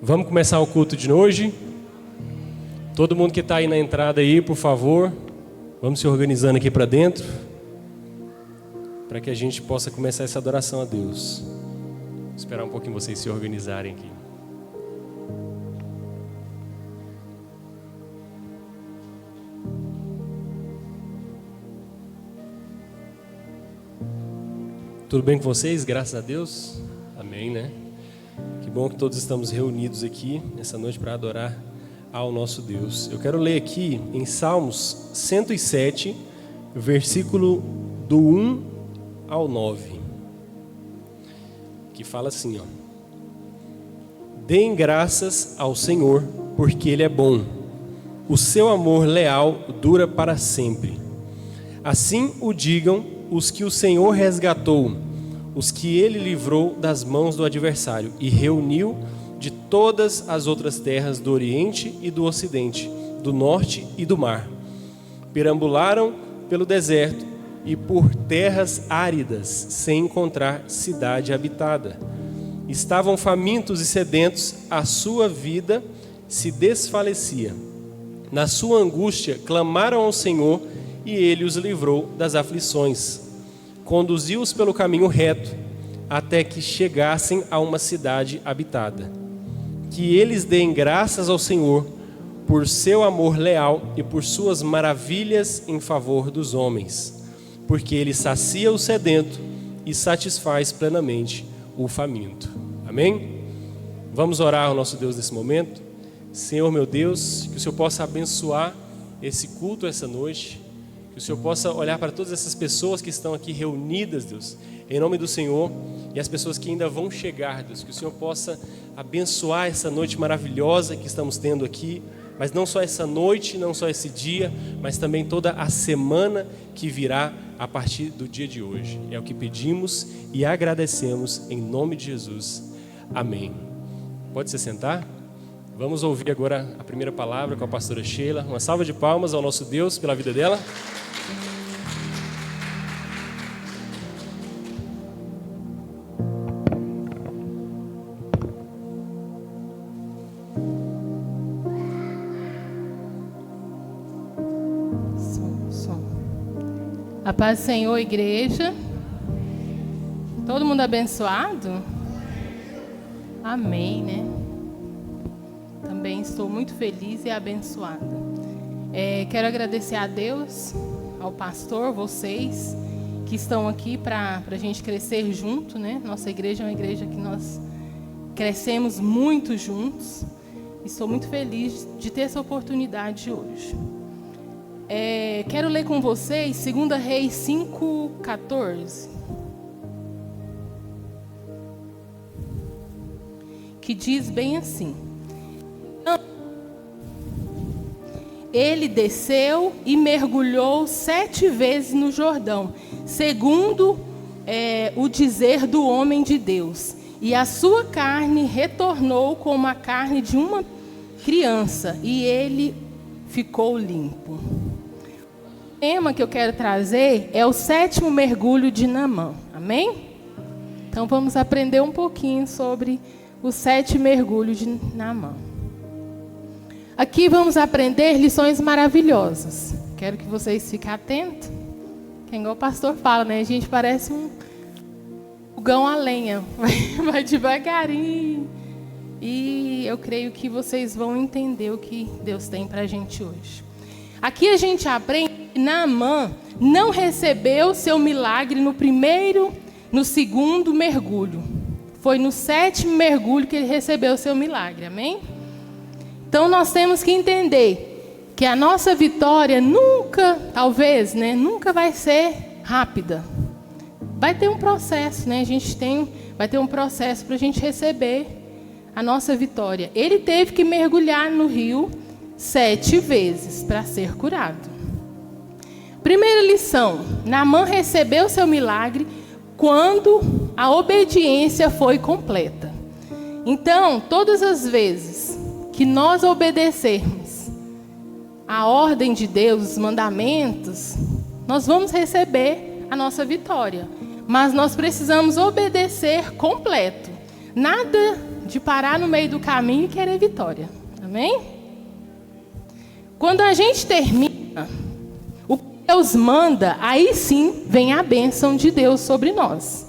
Vamos começar o culto de hoje. Todo mundo que está aí na entrada aí, por favor, vamos se organizando aqui para dentro, para que a gente possa começar essa adoração a Deus. Vou esperar um pouquinho vocês se organizarem aqui. Tudo bem com vocês? Graças a Deus. Amém, né? Que bom que todos estamos reunidos aqui nessa noite para adorar ao nosso Deus. Eu quero ler aqui em Salmos 107, versículo do 1 ao 9, que fala assim, ó: Deem graças ao Senhor, porque Ele é bom. O seu amor leal dura para sempre. Assim o digam os que o Senhor resgatou, os que Ele livrou das mãos do adversário e reuniu de todas as outras terras do Oriente e do Ocidente, do Norte e do Mar. Perambularam pelo deserto e por terras áridas, sem encontrar cidade habitada. Estavam famintos e sedentos, a sua vida se desfalecia. Na sua angústia clamaram ao Senhor e Ele os livrou das aflições. Conduziu-os pelo caminho reto, até que chegassem a uma cidade habitada. Que eles deem graças ao Senhor por seu amor leal e por suas maravilhas em favor dos homens, porque Ele sacia o sedento e satisfaz plenamente o faminto. Amém? Vamos orar ao nosso Deus nesse momento. Senhor meu Deus, que o Senhor possa abençoar esse culto essa noite, que o Senhor possa olhar para todas essas pessoas que estão aqui reunidas, Deus, em nome do Senhor, e as pessoas que ainda vão chegar, Deus, que o Senhor possa abençoar essa noite maravilhosa que estamos tendo aqui, mas não só essa noite, não só esse dia, mas também toda a semana que virá a partir do dia de hoje. É o que pedimos e agradecemos em nome de Jesus. Amém. Pode se sentar? Vamos ouvir agora a primeira palavra com a pastora Sheila. Uma salva de palmas ao nosso Deus pela vida dela. A paz do Senhor, igreja. Todo mundo abençoado? Amém, né? Também estou muito feliz e abençoada. Quero agradecer a Deus, ao pastor, vocês que estão aqui para a gente crescer junto, né? Nossa igreja é uma igreja que nós crescemos muito juntos. E estou muito feliz de ter essa oportunidade hoje. Quero ler com vocês 2 Reis 5:14, que diz bem assim: Ele desceu e mergulhou 7 vezes no Jordão, segundo o dizer do homem de Deus, e a sua carne retornou como a carne de uma criança, e ele ficou limpo. O tema que eu quero trazer é o 7º mergulho de Naamã. Amém? Então vamos aprender um pouquinho sobre o 7º mergulho de Naamã. Aqui vamos aprender lições maravilhosas. Quero que vocês fiquem atentos. Que é igual o pastor fala, né? A gente parece um fogão a lenha. Vai devagarinho. E eu creio que vocês vão entender o que Deus tem para a gente hoje. Aqui a gente aprende que Naamã não recebeu seu milagre no 2º mergulho. Foi no 7º mergulho que ele recebeu seu milagre. Amém? Então nós temos que entender que a nossa vitória nunca, talvez, né, nunca vai ser rápida. Vai ter um processo, né? Vai ter um processo para a gente receber a nossa vitória. Ele teve que mergulhar no rio 7 vezes para ser curado. Primeira lição: Naamã recebeu seu milagre quando a obediência foi completa. Então, todas as vezes que nós obedecermos a ordem de Deus, os mandamentos, nós vamos receber a nossa vitória. Mas nós precisamos obedecer completo. Nada de parar no meio do caminho e querer vitória. Amém? Quando a gente termina o que Deus manda, aí sim vem a bênção de Deus sobre nós.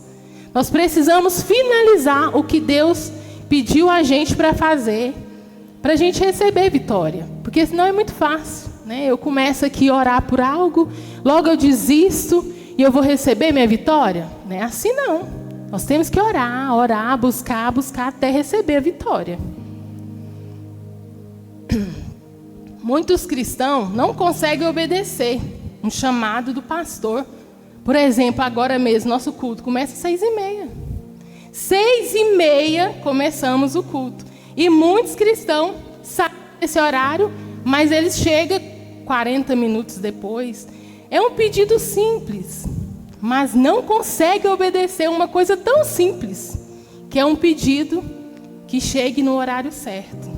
Nós precisamos finalizar o que Deus pediu a gente para fazer, para a gente receber vitória. Porque senão é muito fácil, né? Eu começo aqui a orar por algo, logo eu desisto e eu vou receber minha vitória? Não é assim não. Nós temos que orar, buscar até receber a vitória. Muitos cristãos não conseguem obedecer um chamado do pastor. Por exemplo, agora mesmo, nosso culto começa às 6h30. 6h30 começamos o culto. E muitos cristãos sabem esse horário, mas eles chegam 40 minutos depois. É um pedido simples, mas não consegue obedecer uma coisa tão simples, que é um pedido que chegue no horário certo.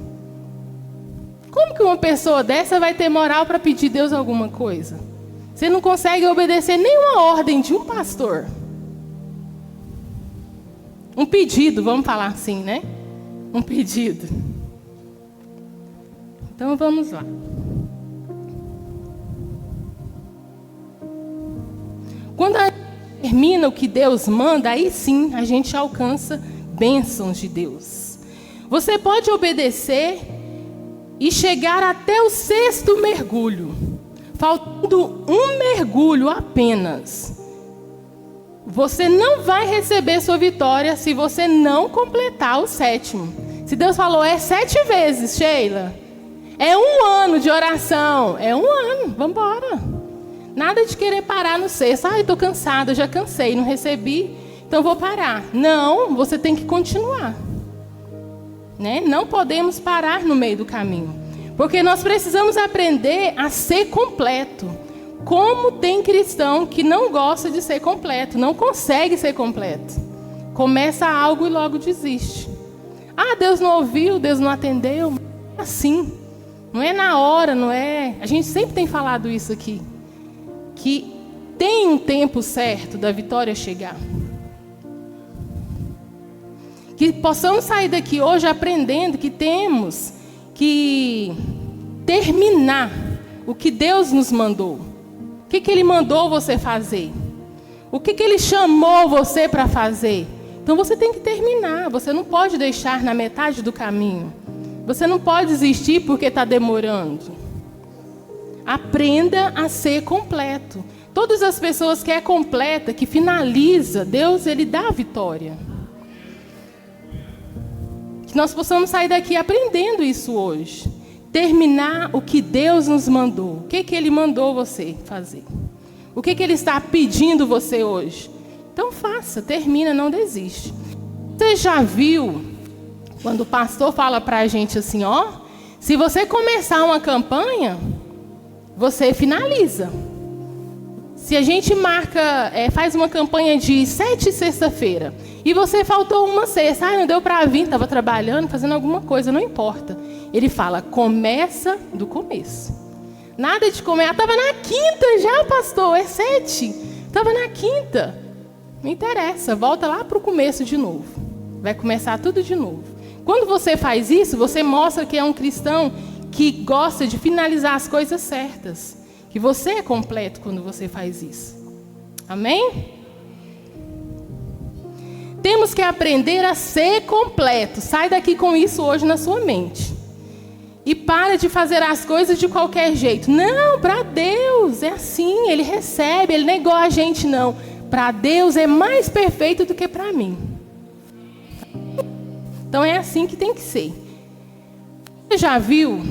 Como que uma pessoa dessa vai ter moral para pedir a Deus alguma coisa? Você não consegue obedecer nenhuma ordem de um pastor. Um pedido, vamos falar assim, né? Um pedido. Então vamos lá. Quando a gente termina o que Deus manda, aí sim a gente alcança bênçãos de Deus. Você pode obedecer e chegar até o 6º mergulho, faltando um mergulho apenas. Você não vai receber sua vitória se você não completar o 7º. Se Deus falou, é 7 vezes, Sheila. É 1 ano de oração. É 1 ano, vamos embora. Nada de querer parar no 6º. Estou cansada, já cansei, não recebi, então vou parar. Não, você tem que continuar. Né? Não podemos parar no meio do caminho. Porque nós precisamos aprender a ser completo. Como tem cristão que não gosta de ser completo, não consegue ser completo. Começa algo e logo desiste. Ah, Deus não ouviu, Deus não atendeu. É assim. Não é na hora, não é... A gente sempre tem falado isso aqui. Que tem um tempo certo da vitória chegar. Que possamos sair daqui hoje aprendendo que temos que terminar o que Deus nos mandou. O que Ele mandou você fazer? O que Ele chamou você para fazer? Então você tem que terminar. Você não pode deixar na metade do caminho. Você não pode desistir porque está demorando. Aprenda a ser completo. Todas as pessoas que é completa, que finaliza, Deus Ele dá a vitória. Que nós possamos sair daqui aprendendo isso hoje. Terminar o que Deus nos mandou. O que Ele mandou você fazer? O que Ele está pedindo você hoje? Então faça, termina, não desiste. Você já viu, quando o pastor fala para a gente assim, ó, se você começar uma campanha, você finaliza. Se a gente faz uma campanha de 7 sexta-feira, e você faltou uma sexta, não deu para vir, estava trabalhando, fazendo alguma coisa, não importa. Ele fala, começa do começo. Nada de começar, estava na quinta já, pastor, é 7. Estava na quinta. Não interessa, volta lá para o começo de novo. Vai começar tudo de novo. Quando você faz isso, você mostra que é um cristão que gosta de finalizar as coisas certas. Que você é completo quando você faz isso. Amém? Temos que aprender a ser completo. Sai daqui com isso hoje na sua mente. E para de fazer as coisas de qualquer jeito. Não, para Deus é assim, Ele recebe, Ele não é igual a gente não. Para Deus é mais perfeito do que para mim. Então é assim que tem que ser. Você já viu?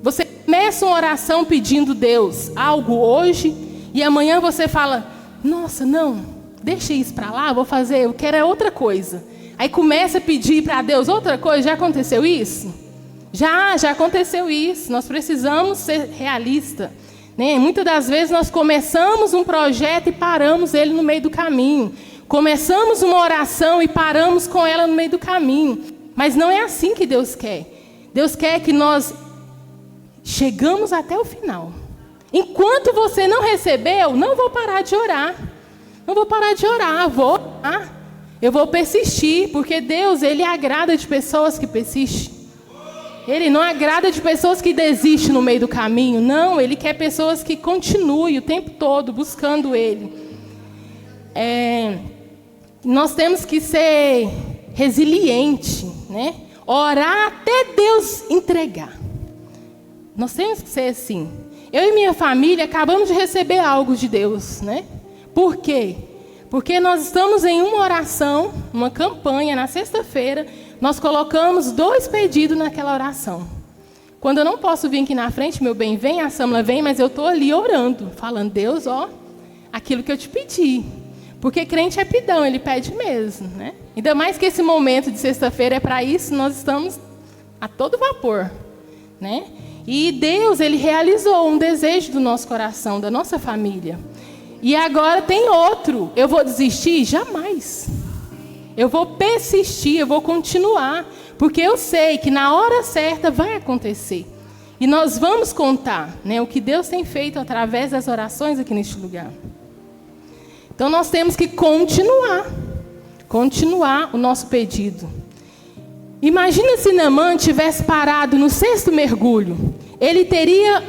Você começa uma oração pedindo a Deus algo hoje e amanhã você fala, nossa, não, deixa isso para lá, vou fazer, eu quero é outra coisa. Aí começa a pedir para Deus outra coisa, já aconteceu isso? Já aconteceu isso, nós precisamos ser realistas. Né? Muitas das vezes nós começamos um projeto e paramos ele no meio do caminho. Começamos uma oração e paramos com ela no meio do caminho. Mas não é assim que Deus quer. Deus quer que nós chegamos até o final. Enquanto você não recebeu, não vou parar de orar. Não vou parar de orar, vou orar. Eu vou persistir, porque Deus, Ele agrada de pessoas que persistem. Ele não agrada de pessoas que desistem no meio do caminho. Não, Ele quer pessoas que continuem o tempo todo buscando Ele. Nós temos que ser resilientes, né? Orar até Deus entregar. Nós temos que ser assim. Eu e minha família acabamos de receber algo de Deus, né? Por quê? Porque nós estamos em uma oração, uma campanha, na sexta-feira, nós colocamos 2 pedidos naquela oração. Quando eu não posso vir aqui na frente, meu bem, vem, a Samla vem, mas eu estou ali orando, falando, Deus, ó, aquilo que eu te pedi. Porque crente é pidão, ele pede mesmo, né? Ainda mais que esse momento de sexta-feira é para isso, nós estamos a todo vapor, né? E Deus, Ele realizou um desejo do nosso coração, da nossa família. E agora tem outro. Eu vou desistir? Jamais. Eu vou persistir, eu vou continuar. Porque eu sei que na hora certa vai acontecer. E nós vamos contar, né, o que Deus tem feito através das orações aqui neste lugar. Então nós temos que continuar o nosso pedido. Imagina se Naamã tivesse parado no 6º mergulho. Ele teria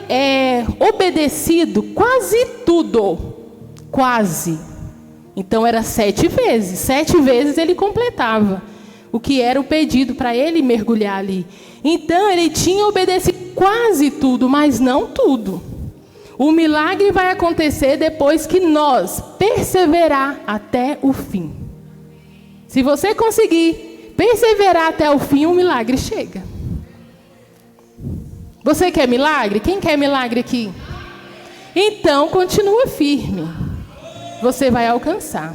obedecido quase tudo. Quase. Então era 7 vezes. 7 vezes ele completava o que era o pedido para ele mergulhar ali. Então ele tinha obedecido quase tudo, mas não tudo. O milagre vai acontecer depois que nós perseverar até o fim. Se você conseguir perseverar até o fim, o milagre chega. Você quer milagre? Quem quer milagre aqui? Então, continua firme. Você vai alcançar.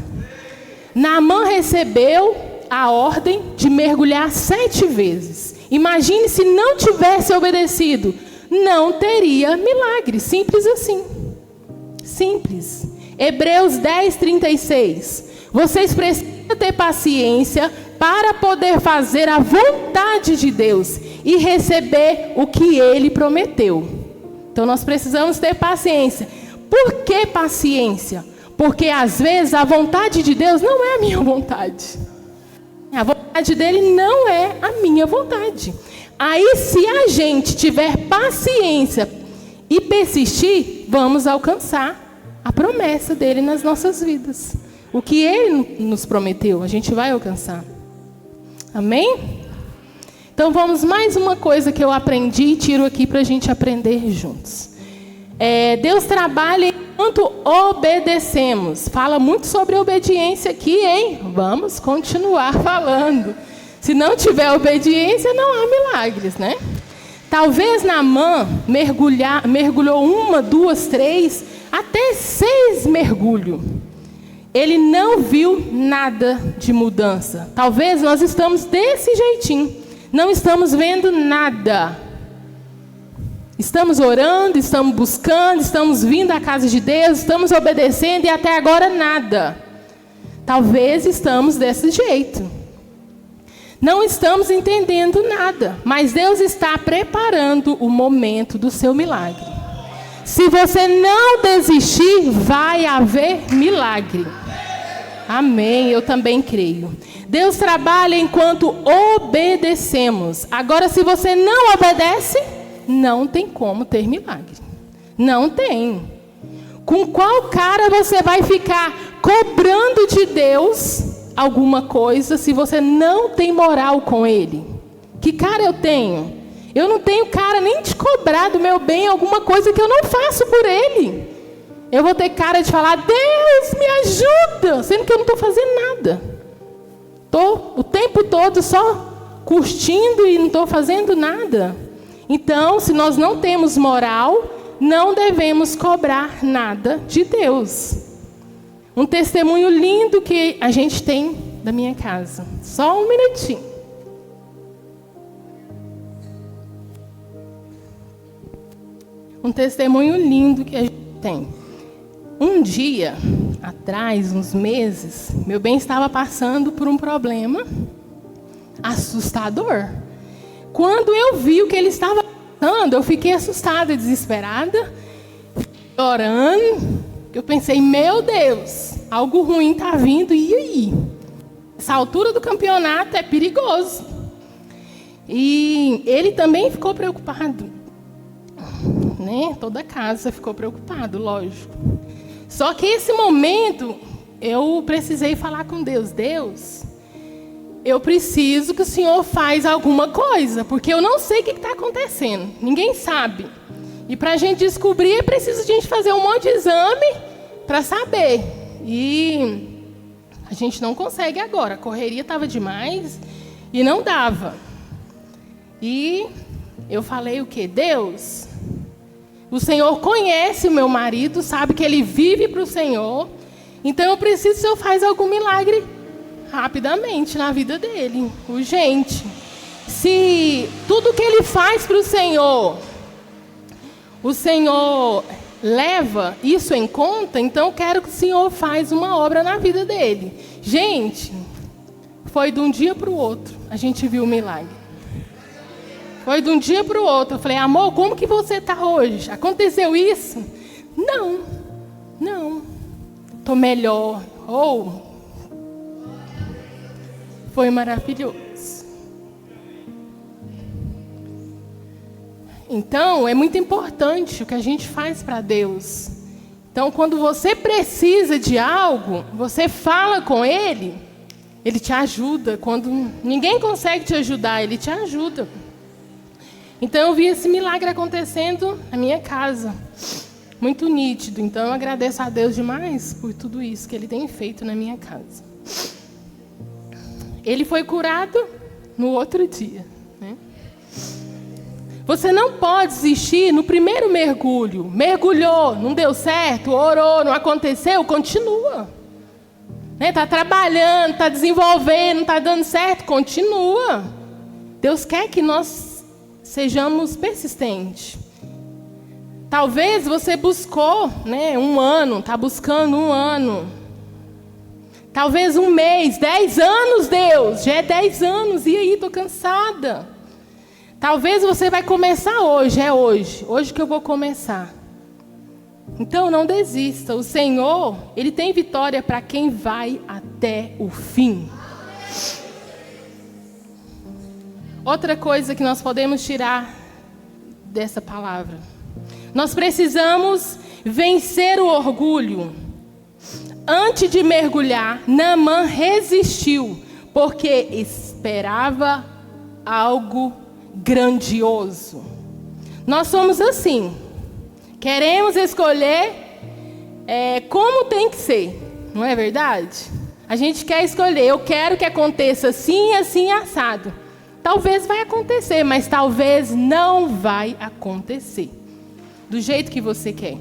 Naamã recebeu a ordem de mergulhar 7 vezes. Imagine se não tivesse obedecido. Não teria milagre. Simples assim. Simples. Hebreus 10, 36. Vocês precisam ter paciência para poder fazer a vontade de Deus e receber o que Ele prometeu. Então nós precisamos ter paciência. Por que paciência? Porque às vezes a vontade de Deus não é a minha vontade. A vontade dele não é a minha vontade. Aí se a gente tiver paciência e persistir, vamos alcançar a promessa dele nas nossas vidas. O que ele nos prometeu, a gente vai alcançar. Amém? Então vamos, mais uma coisa que eu aprendi e tiro aqui para a gente aprender juntos. Deus trabalha enquanto obedecemos. Fala muito sobre obediência aqui, hein? Vamos continuar falando. Se não tiver obediência, não há milagres, né? Talvez Naamã mergulhou 1, 2, 3, até 6 mergulhos. Ele não viu nada de mudança. Talvez nós estamos desse jeitinho. Não estamos vendo nada. Estamos orando, estamos buscando, estamos vindo à casa de Deus, estamos obedecendo e até agora nada. Talvez estamos desse jeito. Não estamos entendendo nada, mas Deus está preparando o momento do seu milagre. Se você não desistir, vai haver milagre. Amém, eu também creio. Deus trabalha enquanto obedecemos. Agora, se você não obedece, não tem como ter milagre. Não tem. Com qual cara você vai ficar cobrando de Deus alguma coisa se você não tem moral com Ele? Que cara eu tenho? Eu não tenho cara nem de cobrar do meu bem alguma coisa que eu não faço por Ele. Eu vou ter cara de falar, Deus me ajuda, sendo que eu não estou fazendo nada. Estou o tempo todo só curtindo e não estou fazendo nada. Então, se nós não temos moral, não devemos cobrar nada de Deus. Um testemunho lindo que a gente tem da minha casa. Só um minutinho. Um testemunho lindo que a gente tem. Um dia atrás, uns meses, meu bem estava passando por um problema assustador. Quando eu vi o que ele estava passando, eu fiquei assustada, desesperada, orando. Eu pensei, meu Deus, algo ruim está vindo, e aí? essa altura do campeonato é perigoso. E ele também ficou preocupado, né? Toda a casa ficou preocupado, lógico. Só que esse momento eu precisei falar com Deus. Deus, eu preciso que o Senhor faça alguma coisa, porque eu não sei o que está acontecendo. Ninguém sabe. E para a gente descobrir, é preciso a gente fazer um monte de exame para saber. E a gente não consegue agora. A correria estava demais e não dava. E eu falei o quê? Deus, o Senhor conhece o meu marido, sabe que ele vive para o Senhor. Então eu preciso que o Senhor faça algum milagre rapidamente na vida dele, urgente. Se tudo que ele faz para o Senhor leva isso em conta, então eu quero que o Senhor faça uma obra na vida dele. Gente, foi de um dia para o outro, a gente viu o milagre. Foi de um dia para o outro. Eu falei, amor, como que você está hoje? Aconteceu isso? Não. Estou melhor. Foi maravilhoso. Então, é muito importante o que a gente faz para Deus. Então, quando você precisa de algo, você fala com Ele, Ele te ajuda. Quando ninguém consegue te ajudar, Ele te ajuda. Então, eu vi esse milagre acontecendo na minha casa. Muito nítido. Então, eu agradeço a Deus demais por tudo isso que Ele tem feito na minha casa. Ele foi curado no outro dia, né? Você não pode desistir no primeiro mergulho. Mergulhou, não deu certo, orou, não aconteceu, continua. Está trabalhando, está desenvolvendo, está dando certo, continua. Deus quer que nós sejamos persistentes. Talvez você buscou, né, um ano, está buscando um ano. Talvez um mês, 10 anos, Deus, já é 10 anos, e aí, estou cansada. Talvez você vai começar hoje, é hoje que eu vou começar. Então não desista, o Senhor, Ele tem vitória para quem vai até o fim. Outra coisa que nós podemos tirar dessa palavra. Nós precisamos vencer o orgulho. Antes de mergulhar, Naamã resistiu, porque esperava algo grandioso. Nós somos assim. Queremos escolher como tem que ser, não é verdade? A gente quer escolher, eu quero que aconteça assim, assim, assado. Talvez vai acontecer, mas talvez não vai acontecer do jeito que você quer.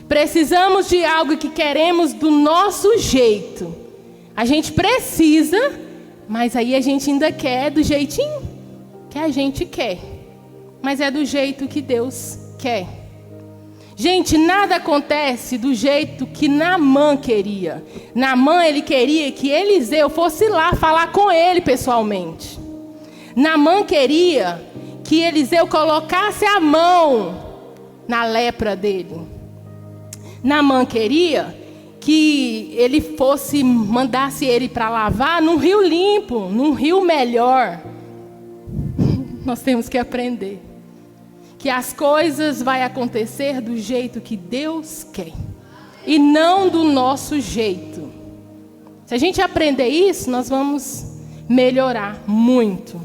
Precisamos de algo que queremos do nosso jeito. A gente precisa, mas aí a gente ainda quer do jeitinho que a gente quer. Mas é do jeito que Deus quer. Gente, nada acontece do jeito que Naamã queria. Naamã, ele queria que Eliseu fosse lá falar com ele pessoalmente. Naamã queria que Eliseu colocasse a mão na lepra dele. Naamã queria que ele mandasse ele para lavar num rio limpo, num rio melhor. Nós temos que aprender que as coisas vão acontecer do jeito que Deus quer e não do nosso jeito. Se a gente aprender isso, nós vamos melhorar muito.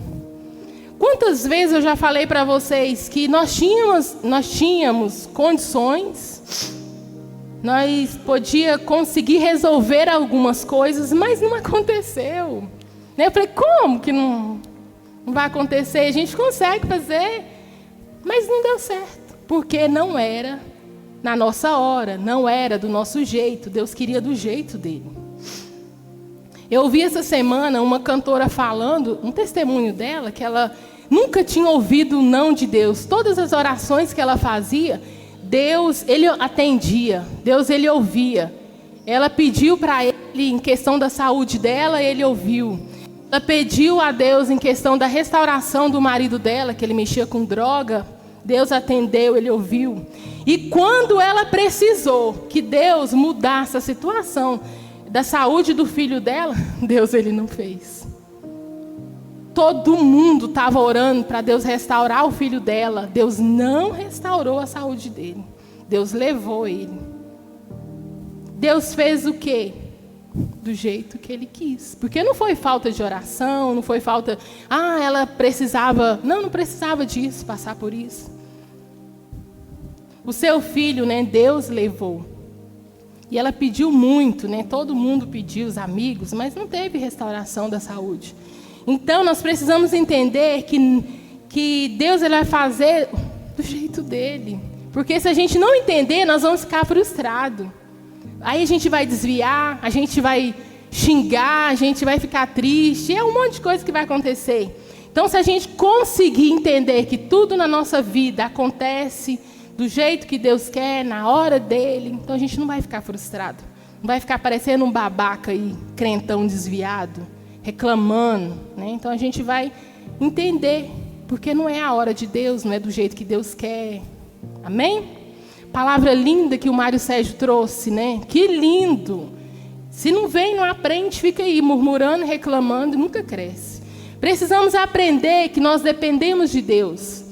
Quantas vezes eu já falei para vocês que nós tínhamos condições, nós podíamos conseguir resolver algumas coisas, mas não aconteceu. Eu falei, como que não vai acontecer? A gente consegue fazer, mas não deu certo, porque não era na nossa hora, não era do nosso jeito. Deus queria do jeito dele. Eu ouvi essa semana uma cantora falando, um testemunho dela, que ela nunca tinha ouvido o não de Deus. Todas as orações que ela fazia, Deus, Ele atendia, Deus, Ele ouvia. Ela pediu para Ele em questão da saúde dela, Ele ouviu. Ela pediu a Deus em questão da restauração do marido dela, que ele mexia com droga, Deus atendeu, Ele ouviu. E quando ela precisou que Deus mudasse a situação da saúde do filho dela, Deus ele não fez. Todo mundo estava orando para Deus restaurar o filho dela. Deus não restaurou a saúde dele. Deus levou ele. Deus fez o quê? Do jeito que ele quis. Porque não foi falta de oração, não foi falta... ela precisava... Não precisava disso, passar por isso. O seu filho, né, Deus levou. E ela pediu muito, né? Todo mundo pediu, os amigos, mas não teve restauração da saúde. Então, nós precisamos entender que Deus ele vai fazer do jeito dele. Porque se a gente não entender, nós vamos ficar frustrados. Aí a gente vai desviar, a gente vai xingar, a gente vai ficar triste. É um monte de coisa que vai acontecer. Então, se a gente conseguir entender que tudo na nossa vida acontece do jeito que Deus quer, na hora dele, então a gente não vai ficar frustrado. Não vai ficar parecendo um babaca aí, crentão desviado, reclamando, né? Então a gente vai entender, porque não é a hora de Deus, não é do jeito que Deus quer. Amém? Palavra linda que o Mário Sérgio trouxe, né? Que lindo! Se não vem, não aprende, fica aí murmurando, reclamando, nunca cresce. Precisamos aprender que nós dependemos de Deus.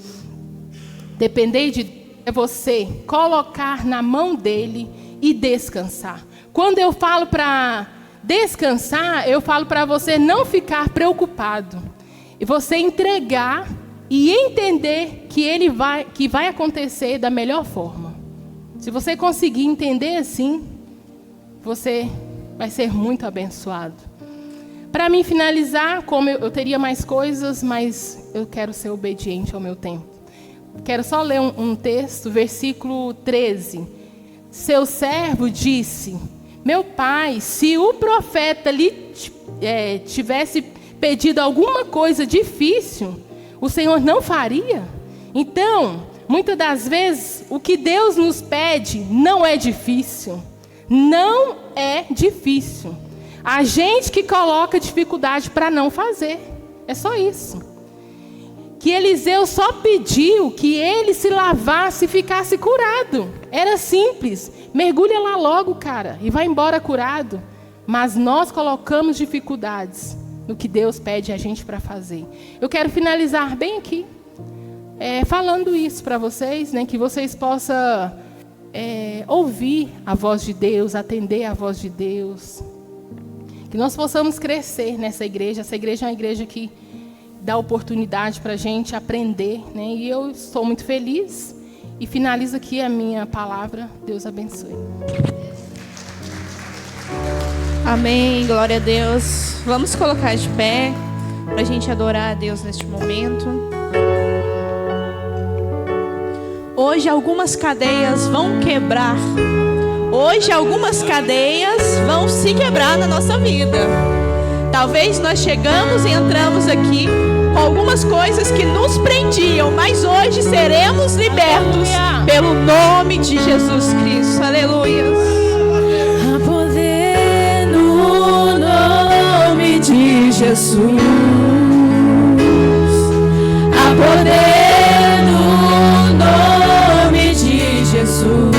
Depender de Deus é você colocar na mão dele e descansar. Quando eu falo para descansar, eu falo para você não ficar preocupado. E você entregar e entender que vai acontecer da melhor forma. Se você conseguir entender assim, você vai ser muito abençoado. Para mim finalizar, como eu teria mais coisas, mas eu quero ser obediente ao meu tempo. Quero só ler um texto, versículo 13. Seu servo disse: meu pai, se o profeta lhe tivesse pedido alguma coisa difícil, o Senhor não faria? Então, muitas das vezes, o que Deus nos pede não é difícil. Não é difícil. A gente que coloca dificuldade para não fazer. É só isso. Que Eliseu só pediu que ele se lavasse e ficasse curado. Era simples. Mergulha lá logo, cara, e vai embora curado. Mas nós colocamos dificuldades no que Deus pede a gente para fazer. Eu quero finalizar bem aqui, falando isso para vocês, né, que vocês possam ouvir a voz de Deus, atender a voz de Deus. Que nós possamos crescer nessa igreja. Essa igreja é uma igreja que dá oportunidade para a gente aprender, né? E eu estou muito feliz. E finalizo aqui a minha palavra. Deus abençoe. Amém, glória a Deus. Vamos colocar de pé para a gente adorar a Deus neste momento. Hoje algumas cadeias vão quebrar. Hoje algumas cadeias vão se quebrar na nossa vida. Talvez nós chegamos e entramos aqui com algumas coisas que nos prendiam, mas hoje seremos libertos pelo nome de Jesus Cristo. Aleluia. Há poder no nome de Jesus. Há poder no nome de Jesus.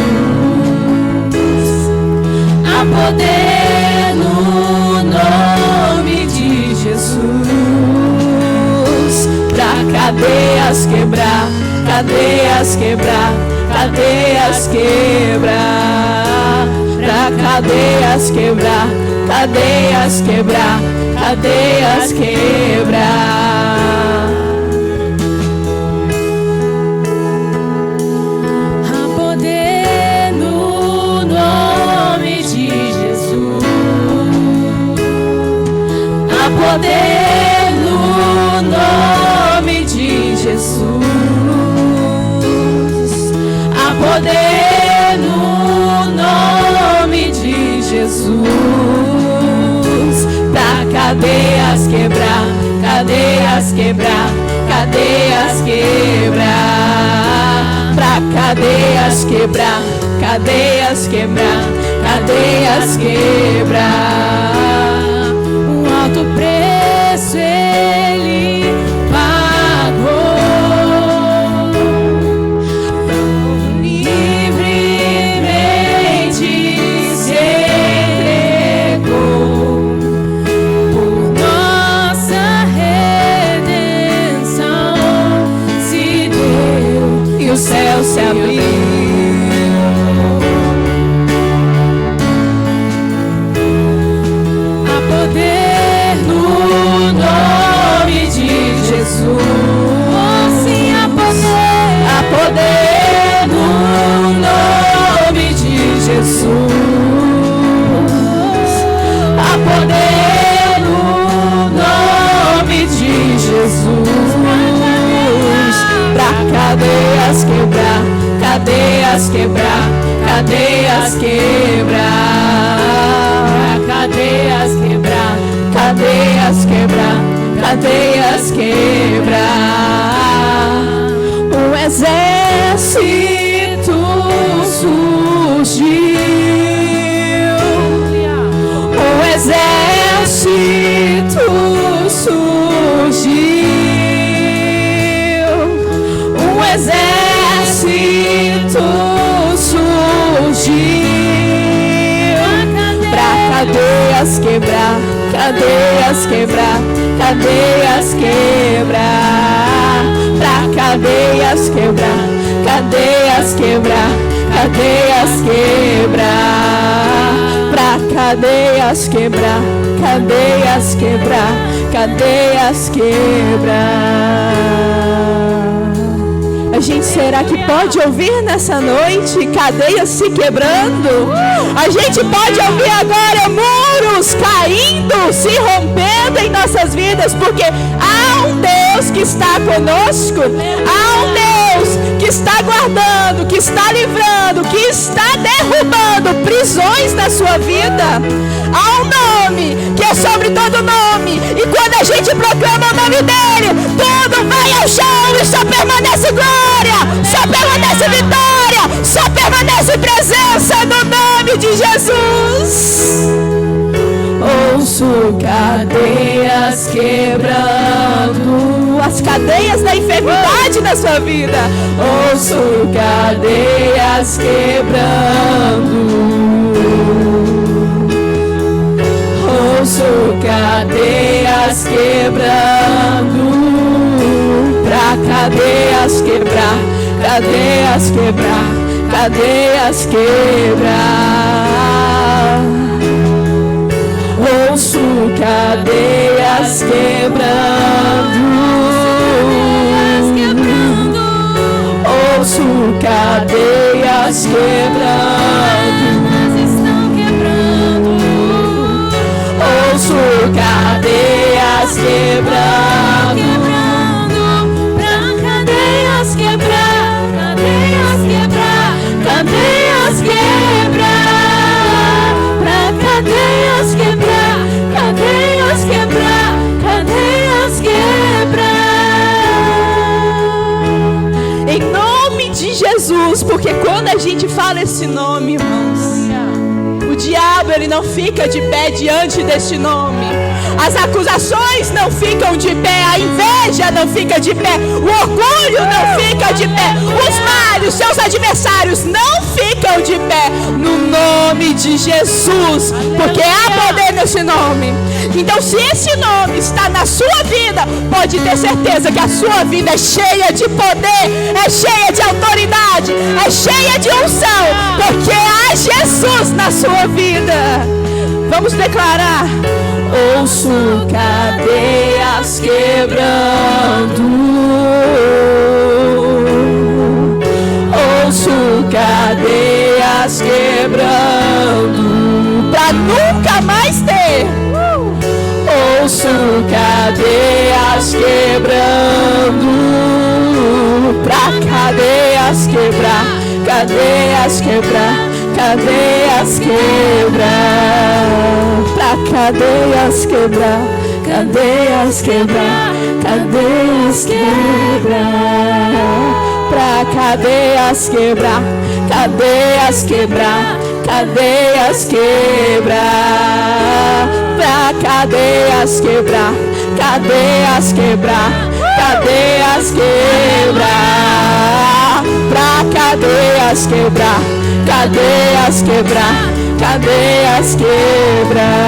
Há poder no nome de Jesus. Cadeias quebrar, cadeias quebrar, cadeias quebrar. Pra cadeias quebrar, cadeias quebrar, cadeias quebrar. Há poder no nome de Jesus. Há poder no nome de Jesus. Há poder no nome de Jesus. Pra cadeias quebrar, cadeias quebrar, cadeias quebrar. Pra cadeias quebrar, cadeias quebrar, cadeias quebrar. Um alto preço ele pagou. Livremente se entregou. Pra cadeias quebrar, cadeias quebrar, cadeias quebrar. Pra cadeias quebrar, cadeias quebrar, cadeias quebrar. Um exército surgiu, um exército surgiu, um exército surgiu. Pra cadeias quebrar, cadeias quebrar, cadeias quebrar. Pra cadeias quebrar, cadeias quebrar, cadeias quebrar. Pra cadeias quebrar, cadeias quebrar, cadeias quebrar. A gente, será que pode ouvir nessa noite cadeias se quebrando? A gente pode ouvir agora muros caindo, se rompendo em nossas vidas, porque há um Deus que está conosco, há um Deus que está guardando, que está livrando, que está derrubando prisões na sua vida. Há um nome que é sobre todo nome, e quando a gente proclama o nome dele, tudo vai ao chão e só permanece glória, só permanece vitória, só permanece presença no nome de Jesus. Ouço cadeias quebrando, as cadeias da enfermidade na sua vida. Ouço cadeias quebrando, ouço cadeias quebrando. Pra cadeias quebrar, cadeias quebrar, cadeias quebrar. Ouço cadeias quebrando, ouço cadeias quebrando, ouço cadeias quebrando. Pra cadeias quebrar, cadeias quebrar, cadeias quebrar. Pra cadeias quebrar, cadeias quebrar, cadeias quebrar. Em nome de Jesus, porque quando a gente fala esse nome, irmãos, o diabo ele não fica de pé diante deste nome. As acusações não ficam de pé, a inveja não fica de pé, o orgulho não fica de pé, os males, seus adversários não ficam de pé, no nome de Jesus, porque há poder nesse nome. Então, se esse nome está na sua vida, pode ter certeza que a sua vida é cheia de poder, é cheia de autoridade, é cheia de unção, porque há Jesus na sua vida. Vamos declarar: ouço cadeias quebrando, ouço cadeias quebrando, pra nunca mais ter. Ouço cadeias quebrando, pra cadeias quebrar, cadeias quebrar, cadeias quebrar. Pra cadeias quebrar, cadeias quebrar, cadeias quebrar. Pra cadeias quebrar, cadeias quebrar, cadeias quebrar. Pra cadeias quebrar, cadeias quebrar, cadeias quebrar. Pra cadeias quebrar, cadeias quebrar, cadeias quebrar.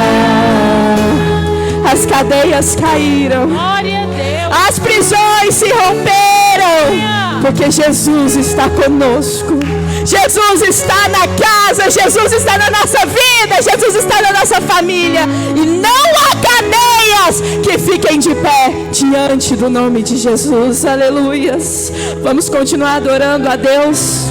As cadeias caíram, as prisões se romperam, porque Jesus está conosco. Jesus está na casa, Jesus está na nossa vida, Jesus está na nossa família. E não há cadeias que fiquem de pé diante do nome de Jesus. Aleluias. Vamos continuar adorando a Deus.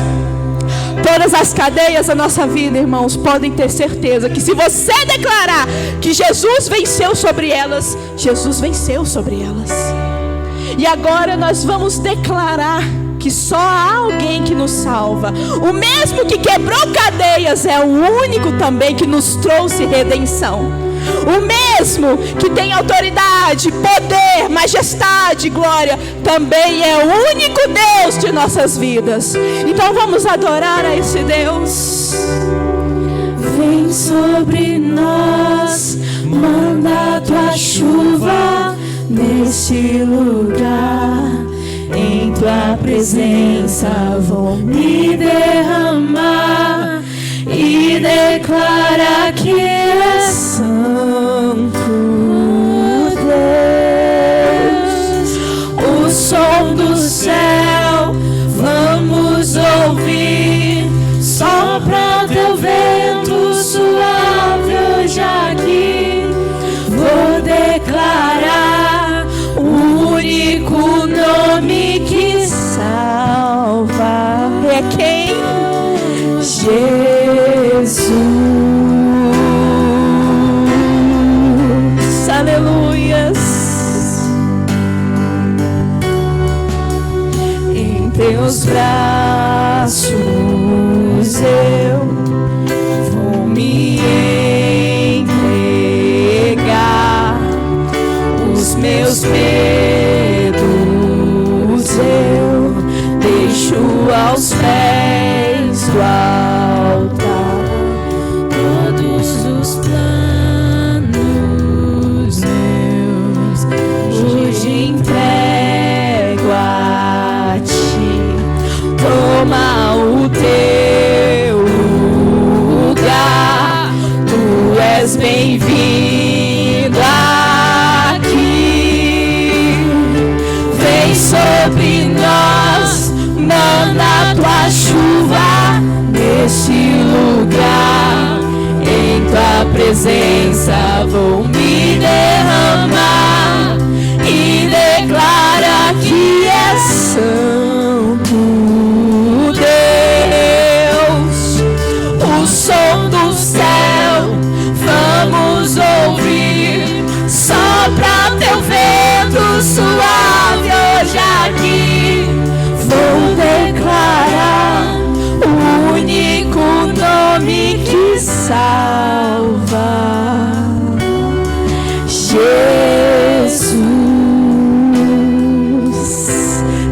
Todas as cadeias da nossa vida, irmãos, podem ter certeza que se você declarar que Jesus venceu sobre elas, Jesus venceu sobre elas. E agora nós vamos declarar que só há alguém que nos salva. O mesmo que quebrou cadeias é o único também que nos trouxe redenção. O mesmo que tem autoridade, poder, majestade, glória, também é o único Deus de nossas vidas. Então vamos adorar a esse Deus. Vem sobre nós, manda tua chuva nesse lugar. Em tua presença vou me derramar e declarar que és santo, Deus. O som do céu vamos ouvir, sopra teu vento suave hoje aqui. Vou declarar o único nome que salva. É quem? Jesus. Aleluias. Em teus braços eu vou me entregar. Os meus medos eu deixo aos pés do altar. Todos os planos meus hoje entrego a ti. Toma o teu lugar, tu és bem-vindo aqui. Vem sobre nós, manda tua chuva neste lugar. Em tua presença vou me derramar e declara que és santo, Deus. O som do céu vamos ouvir, sopra teu vento suave hoje aqui. Vou declarar o único nome que salva, Jesus.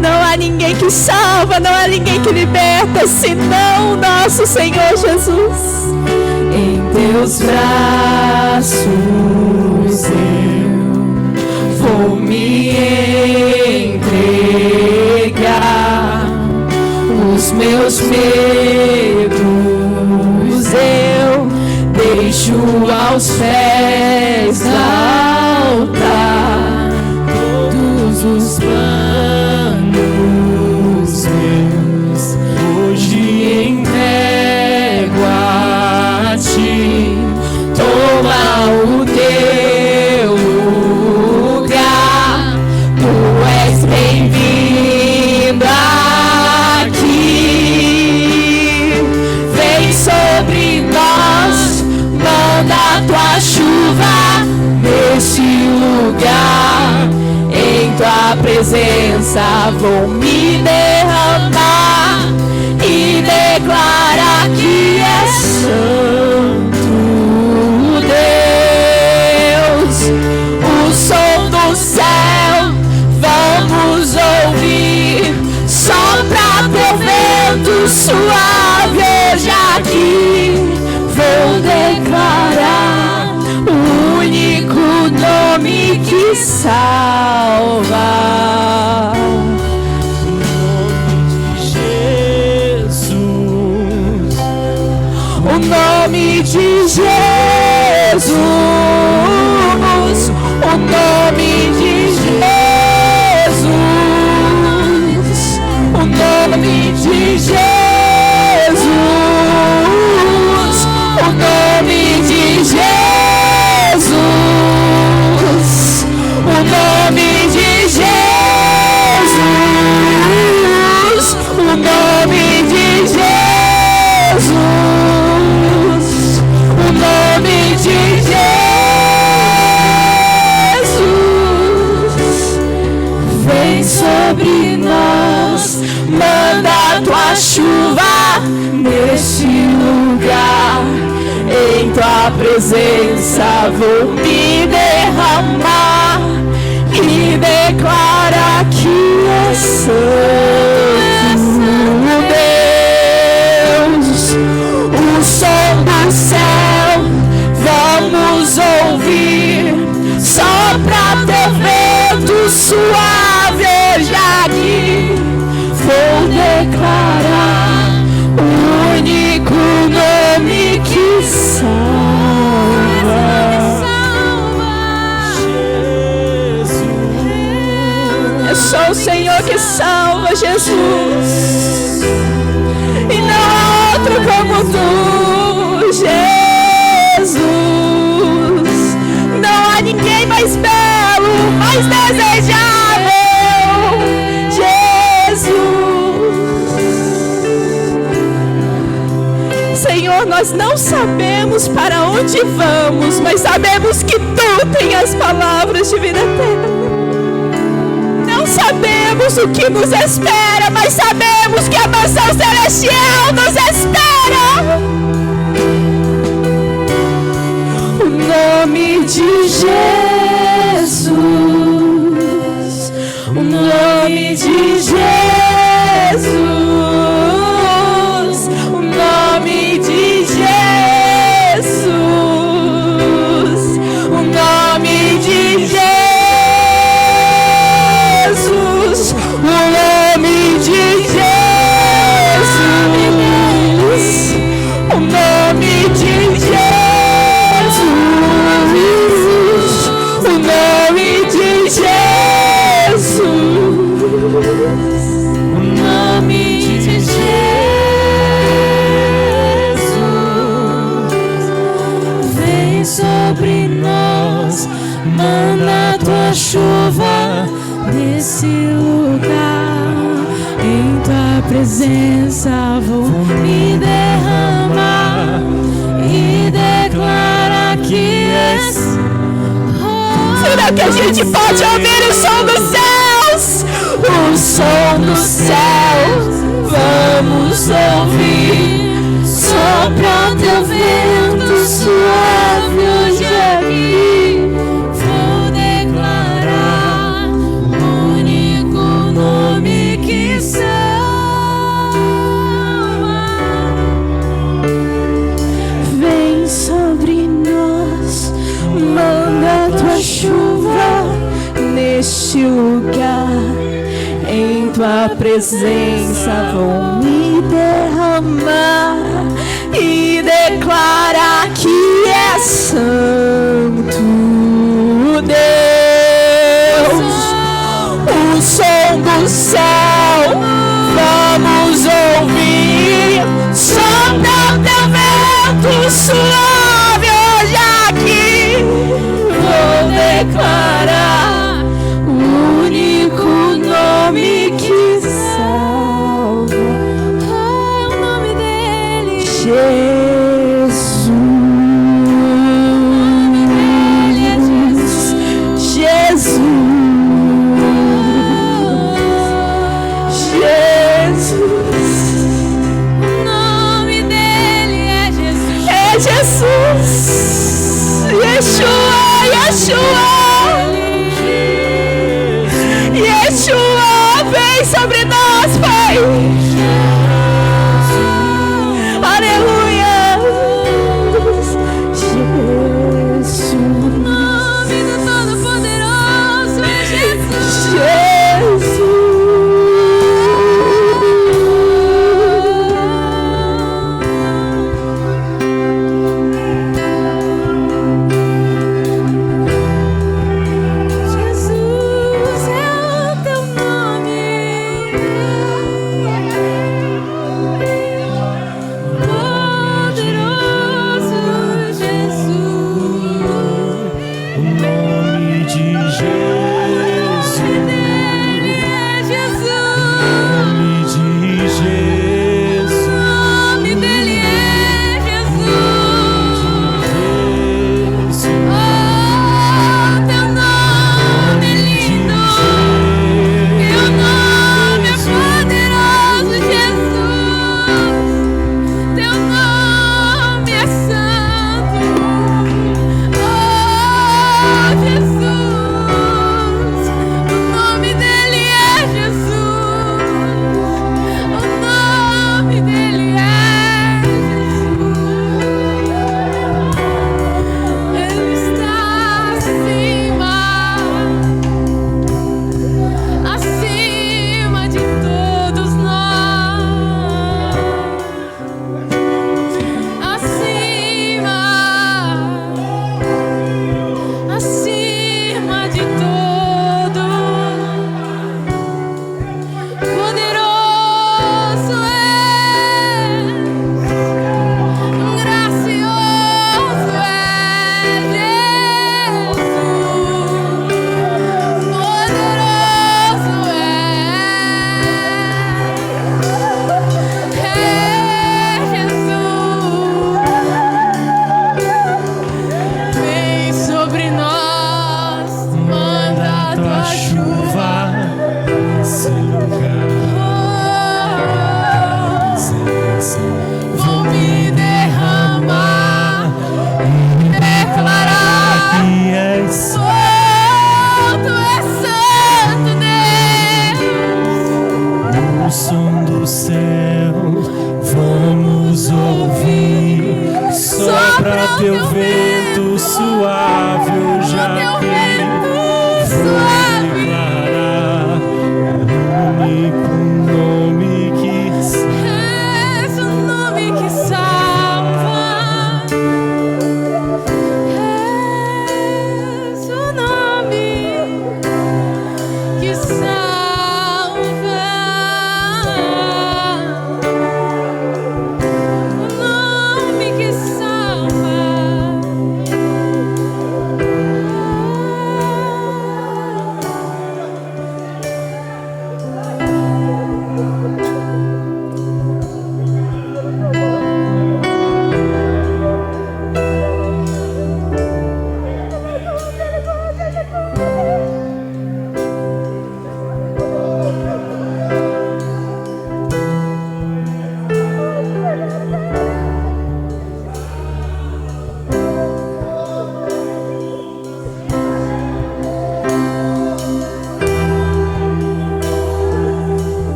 Não há ninguém que salva, não há ninguém que liberta, senão o nosso Senhor Jesus. Em teus braços eu vou me entregar. Os meus medos eu deixo aos pés do altar. Todos os planos meus hoje entrego a ti. Toma o teu lugar, tu és bem-vindo aqui. Vem sobre nós, manda tua chuva neste lugar. Em tua presença vou me derramar e declarar que és santo, Deus. O som do céu vamos ouvir, sopra teu vento suave hoje aqui. Vou declarar o único nome que salva. O nome de Jesus, o nome de Jesus, o nome de Jesus, o nome de Jesus, o nome de Jesus, o nome de Jesus, o nome de Jesus. vem sobre nós, manda tua chuva neste lugar. Em tua presença vou me derramar e declara que é santo, Deus. O som do céu vamos ouvir, sopra teu vento suave hoje aqui. Vou declarar o único nome que salva. É só o Senhor que salva, Jesus, e não há outro como tu, Jesus. Não há ninguém mais belo, mais desejável, Jesus. Senhor, nós não sabemos para onde vamos, mas sabemos que tu tens as palavras de vida eterna. Não sabemos o que nos espera, mas sabemos que a mansão celestial nos espera. O nome de Jesus, o nome de Jesus, o nome de Jesus, o nome de Jesus. O nome de Jesus, o nome de Jesus, o nome de Jesus, o nome de Jesus. Vem sobre nós, manda tua chuva nesse lugar. Em tua presença vou me derramar e declarar que és. Será que a gente pode ouvir o som dos céus? O som dos céus vamos ouvir. Sopra teu vento suave hoje aqui. Vou declarar o único nome que salva. Vem sobre nós, manda tua chuva neste lugar. Em tua presença vou me derramar e declarar que é santo, Deus. O som do céu vamos ouvir, sopra teu vento suave hoje aqui. Vou declarar o único nome que salva. É o nome dele, Jesus. Jesus. Jesus. O nome dele é Jesus. É Jesus. Yeshua, Yeshua. Yeshua, vem sobre nós, Pai. Aleluia. Jesus. O nome do Todo-Poderoso é Jesus. Jesus.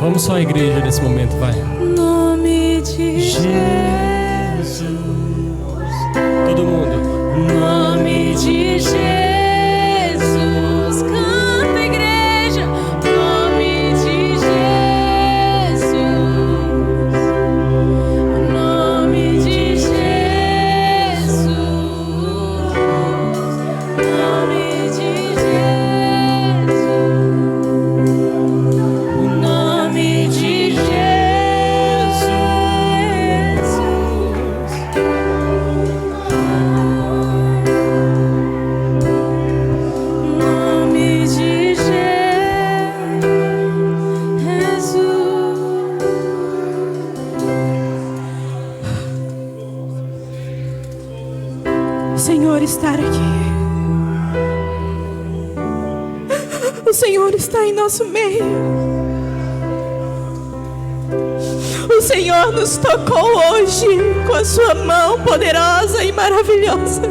Vamos só à igreja nesse momento, vai. Nome de Jesus. Todo mundo. Nome de Jesus. Canta, igreja. Nome de Jesus. Nome de Jesus. Nome de Jesus. Nome de Jesus. Nome de Jesus. O Senhor está aqui. O Senhor está em nosso meio. O Senhor nos tocou hoje com a sua mão poderosa e maravilhosa.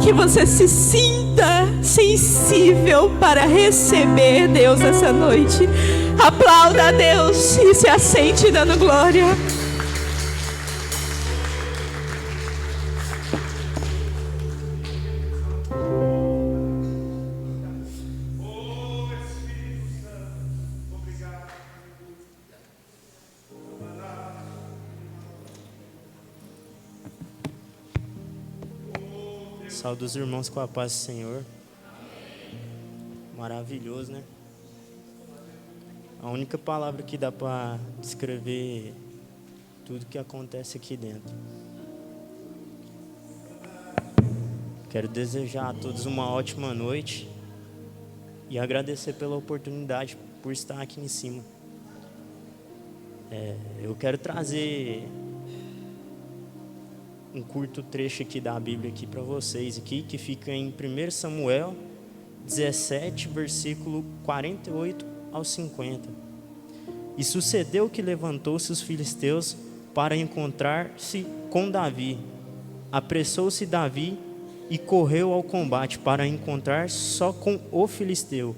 Que você se sinta sensível para receber Deus essa noite. Aplauda a Deus e se assente dando glória. Saúde os irmãos com a paz do Senhor. Maravilhoso, né? A única palavra que dá para descrever tudo que acontece aqui dentro. Quero desejar a todos uma ótima noite e agradecer pela oportunidade por estar aqui em cima. Eu quero trazer um curto trecho aqui da Bíblia aqui para vocês aqui, que fica em 1 Samuel 17, versículo 48 ao 50. E sucedeu que levantou-se os filisteus para encontrar-se com Davi. Apressou-se Davi e correu ao combate para encontrar só com o filisteu.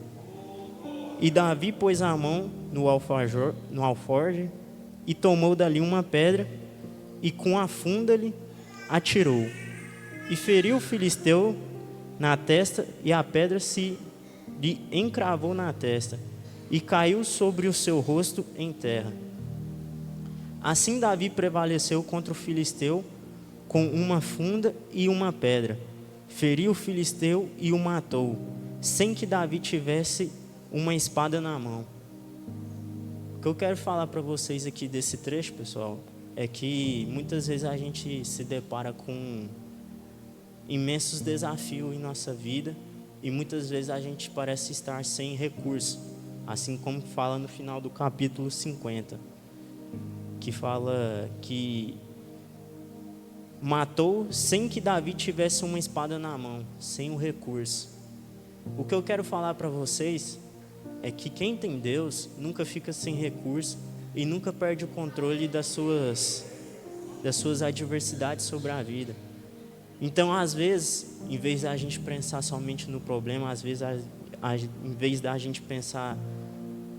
E Davi pôs a mão no alforje e tomou dali uma pedra e com a funda-lhe atirou e feriu o filisteu na testa, e a pedra se lhe encravou na testa e caiu sobre o seu rosto em terra. Assim Davi prevaleceu contra o filisteu com uma funda e uma pedra, feriu o filisteu e o matou, sem que Davi tivesse uma espada na mão. O que eu quero falar para vocês aqui desse trecho, pessoal, é que muitas vezes a gente se depara com imensos desafios em nossa vida e muitas vezes a gente parece estar sem recurso, assim como fala no final do capítulo 50, que fala que matou sem que Davi tivesse uma espada na mão, sem o recurso. O que eu quero falar para vocês é que quem tem Deus nunca fica sem recurso e nunca perde o controle das suas adversidades sobre a vida. Então, às vezes, em vez da gente pensar somente no problema, às vezes, em vez da gente pensar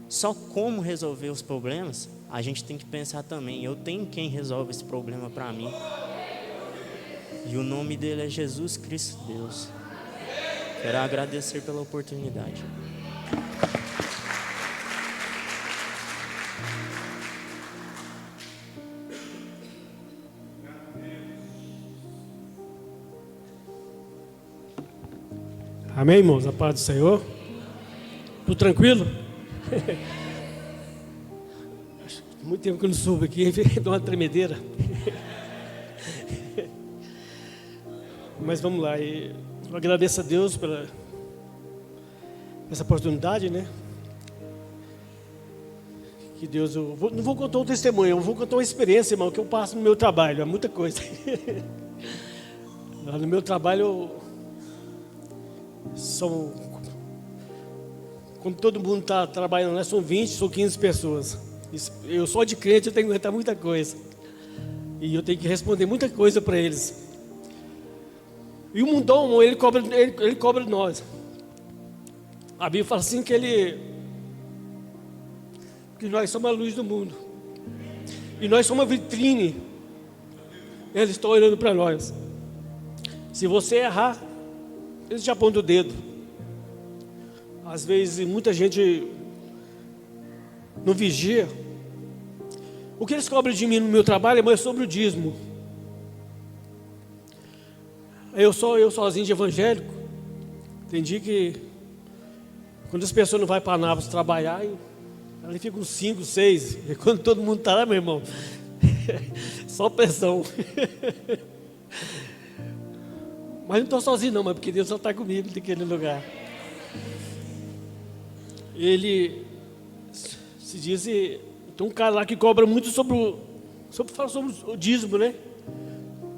só como resolver os problemas, a gente tem que pensar também, eu tenho quem resolve esse problema para mim. E o nome dele é Jesus Cristo Deus. Quero agradecer pela oportunidade. Amém, irmãos? A paz do Senhor. Tudo tranquilo? Muito tempo que eu não subo aqui, dá uma tremedeira. Mas vamos lá. Eu agradeço a Deus pela essa oportunidade, né? Que Deus, não vou contar um testemunho, eu vou contar uma experiência, irmão, que eu passo no meu trabalho. É muita coisa. Lá no meu trabalho, como todo mundo está trabalhando, né? São 20, são 15 pessoas. Eu só de crente, eu tenho que aguentar muita coisa. E eu tenho que responder muita coisa para eles. E o mundão, ele cobra de nós. A Bíblia fala assim que nós somos a luz do mundo. E nós somos uma vitrine. Eles estão olhando para nós. Se você errar, eles já apontam o dedo. Às vezes muita gente não vigia. O que eles cobram de mim no meu trabalho é mais sobre o dízimo. Eu sozinho de evangélico, entendi que quando as pessoas não vão para Anápolis trabalhar, ali fica uns 5, 6. E quando todo mundo está lá, meu irmão, só pressão. Mas não estou sozinho não, mas porque Deus só está comigo naquele lugar. Ele se diz, tem um cara lá que cobra muito sobre o dízimo, né?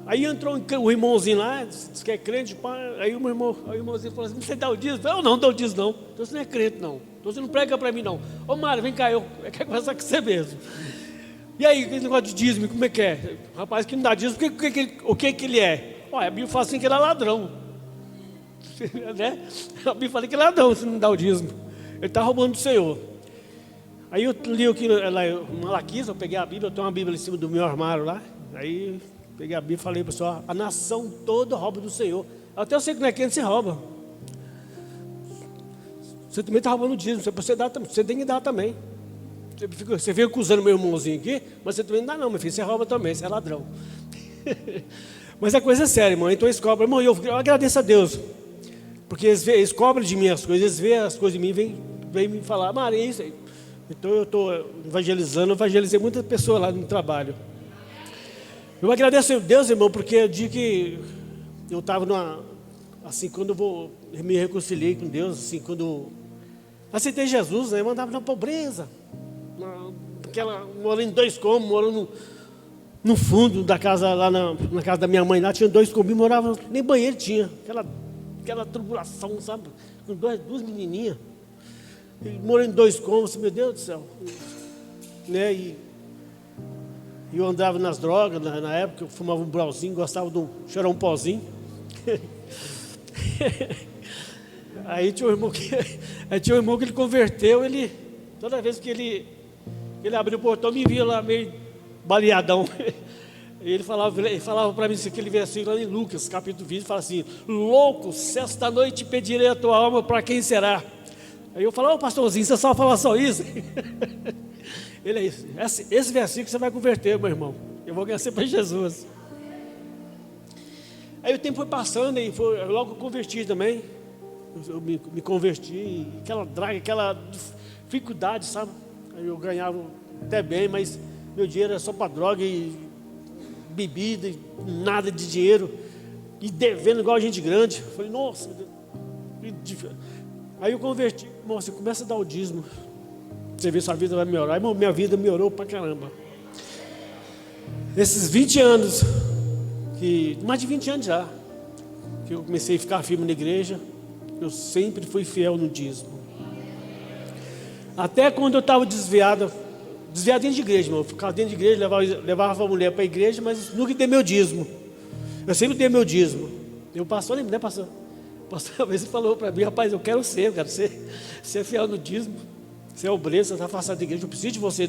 Aí entrou o irmãozinho lá, disse que é crente, pá, aí o irmãozinho falou assim: você dá o dízimo? Eu não dou o dízimo não, então você não é crente não, então você não prega para mim não. Ô Mário, vem cá, eu quero conversar com você mesmo. E aí, esse negócio de dízimo, como é que é? Rapaz que não dá dízimo, o que ele é? Olha, a Bíblia fala assim que ele é ladrão. Né? A Bíblia fala que ele é ladrão se não dá o dízimo. Ele está roubando do Senhor. Aí eu li aqui lá em Malaquias, eu peguei a Bíblia, eu tenho uma Bíblia em cima do meu armário lá. Aí peguei a Bíblia e falei para o pessoal: a nação toda rouba do Senhor. Até eu sei que não é quem você rouba. Você também está roubando o dízimo, você tem que dar também. Você veio acusando meu irmãozinho aqui, mas você também não dá não, meu filho, você rouba também, você é ladrão. Mas a coisa é séria, irmão, então eles cobram. Irmão, eu agradeço a Deus, porque eles cobram de mim as coisas, eles veem as coisas de mim, vêm me falar: Maria, é isso aí. Então eu estou evangelizei muitas pessoas lá no trabalho. Eu agradeço a Deus, irmão, porque o dia que eu estava assim, quando eu me reconciliei com Deus, assim, quando aceitei Jesus, né, eu andava na pobreza, morando em 2 cômodos, morando no fundo da casa, lá na casa da minha mãe, lá tinha 2 cômodos, morava, nem banheiro tinha, aquela tribulação, sabe, com duas menininhas, morando em 2 cômodos, meu Deus do céu, né, e eu andava nas drogas, na época eu fumava um brauzinho, gostava de cheirar um pozinho. Aí tinha um irmão que ele converteu, toda vez que ele abriu o portão, me via lá meio baleadão. E ele falava para mim aquele versículo lá em Lucas, capítulo 20, fala assim: louco, se esta noite pedirei a tua alma, para quem será? Aí eu falava: ô pastorzinho, você só fala só isso? Ele é isso. Esse versículo você vai converter, meu irmão. Eu vou ganhar você para Jesus. Aí o tempo foi passando e logo eu converti também. Eu me converti, aquela draga, aquela dificuldade, sabe? Aí eu ganhava até bem, mas meu dinheiro era só para droga e bebida, e nada de dinheiro. E devendo igual a gente grande. Eu falei: nossa. Aí eu converti. Irmão, você começa a dar o dízimo. Você vê, sua vida vai melhorar. Irmão, minha vida melhorou pra caramba. Esses 20 anos, mais de 20 anos já, que eu comecei a ficar firme na igreja, eu sempre fui fiel no dízimo. Até quando eu estava desviado dentro de igreja, irmão. Eu ficava dentro de igreja, levava a mulher para a igreja, mas nunca dei meu dízimo. Eu sempre dei meu dízimo. E o pastor, né, pastor? O pastor uma vez falou para mim: rapaz, eu quero ser fiel no dízimo. Você é obreiro, você está afastado da igreja, eu preciso de você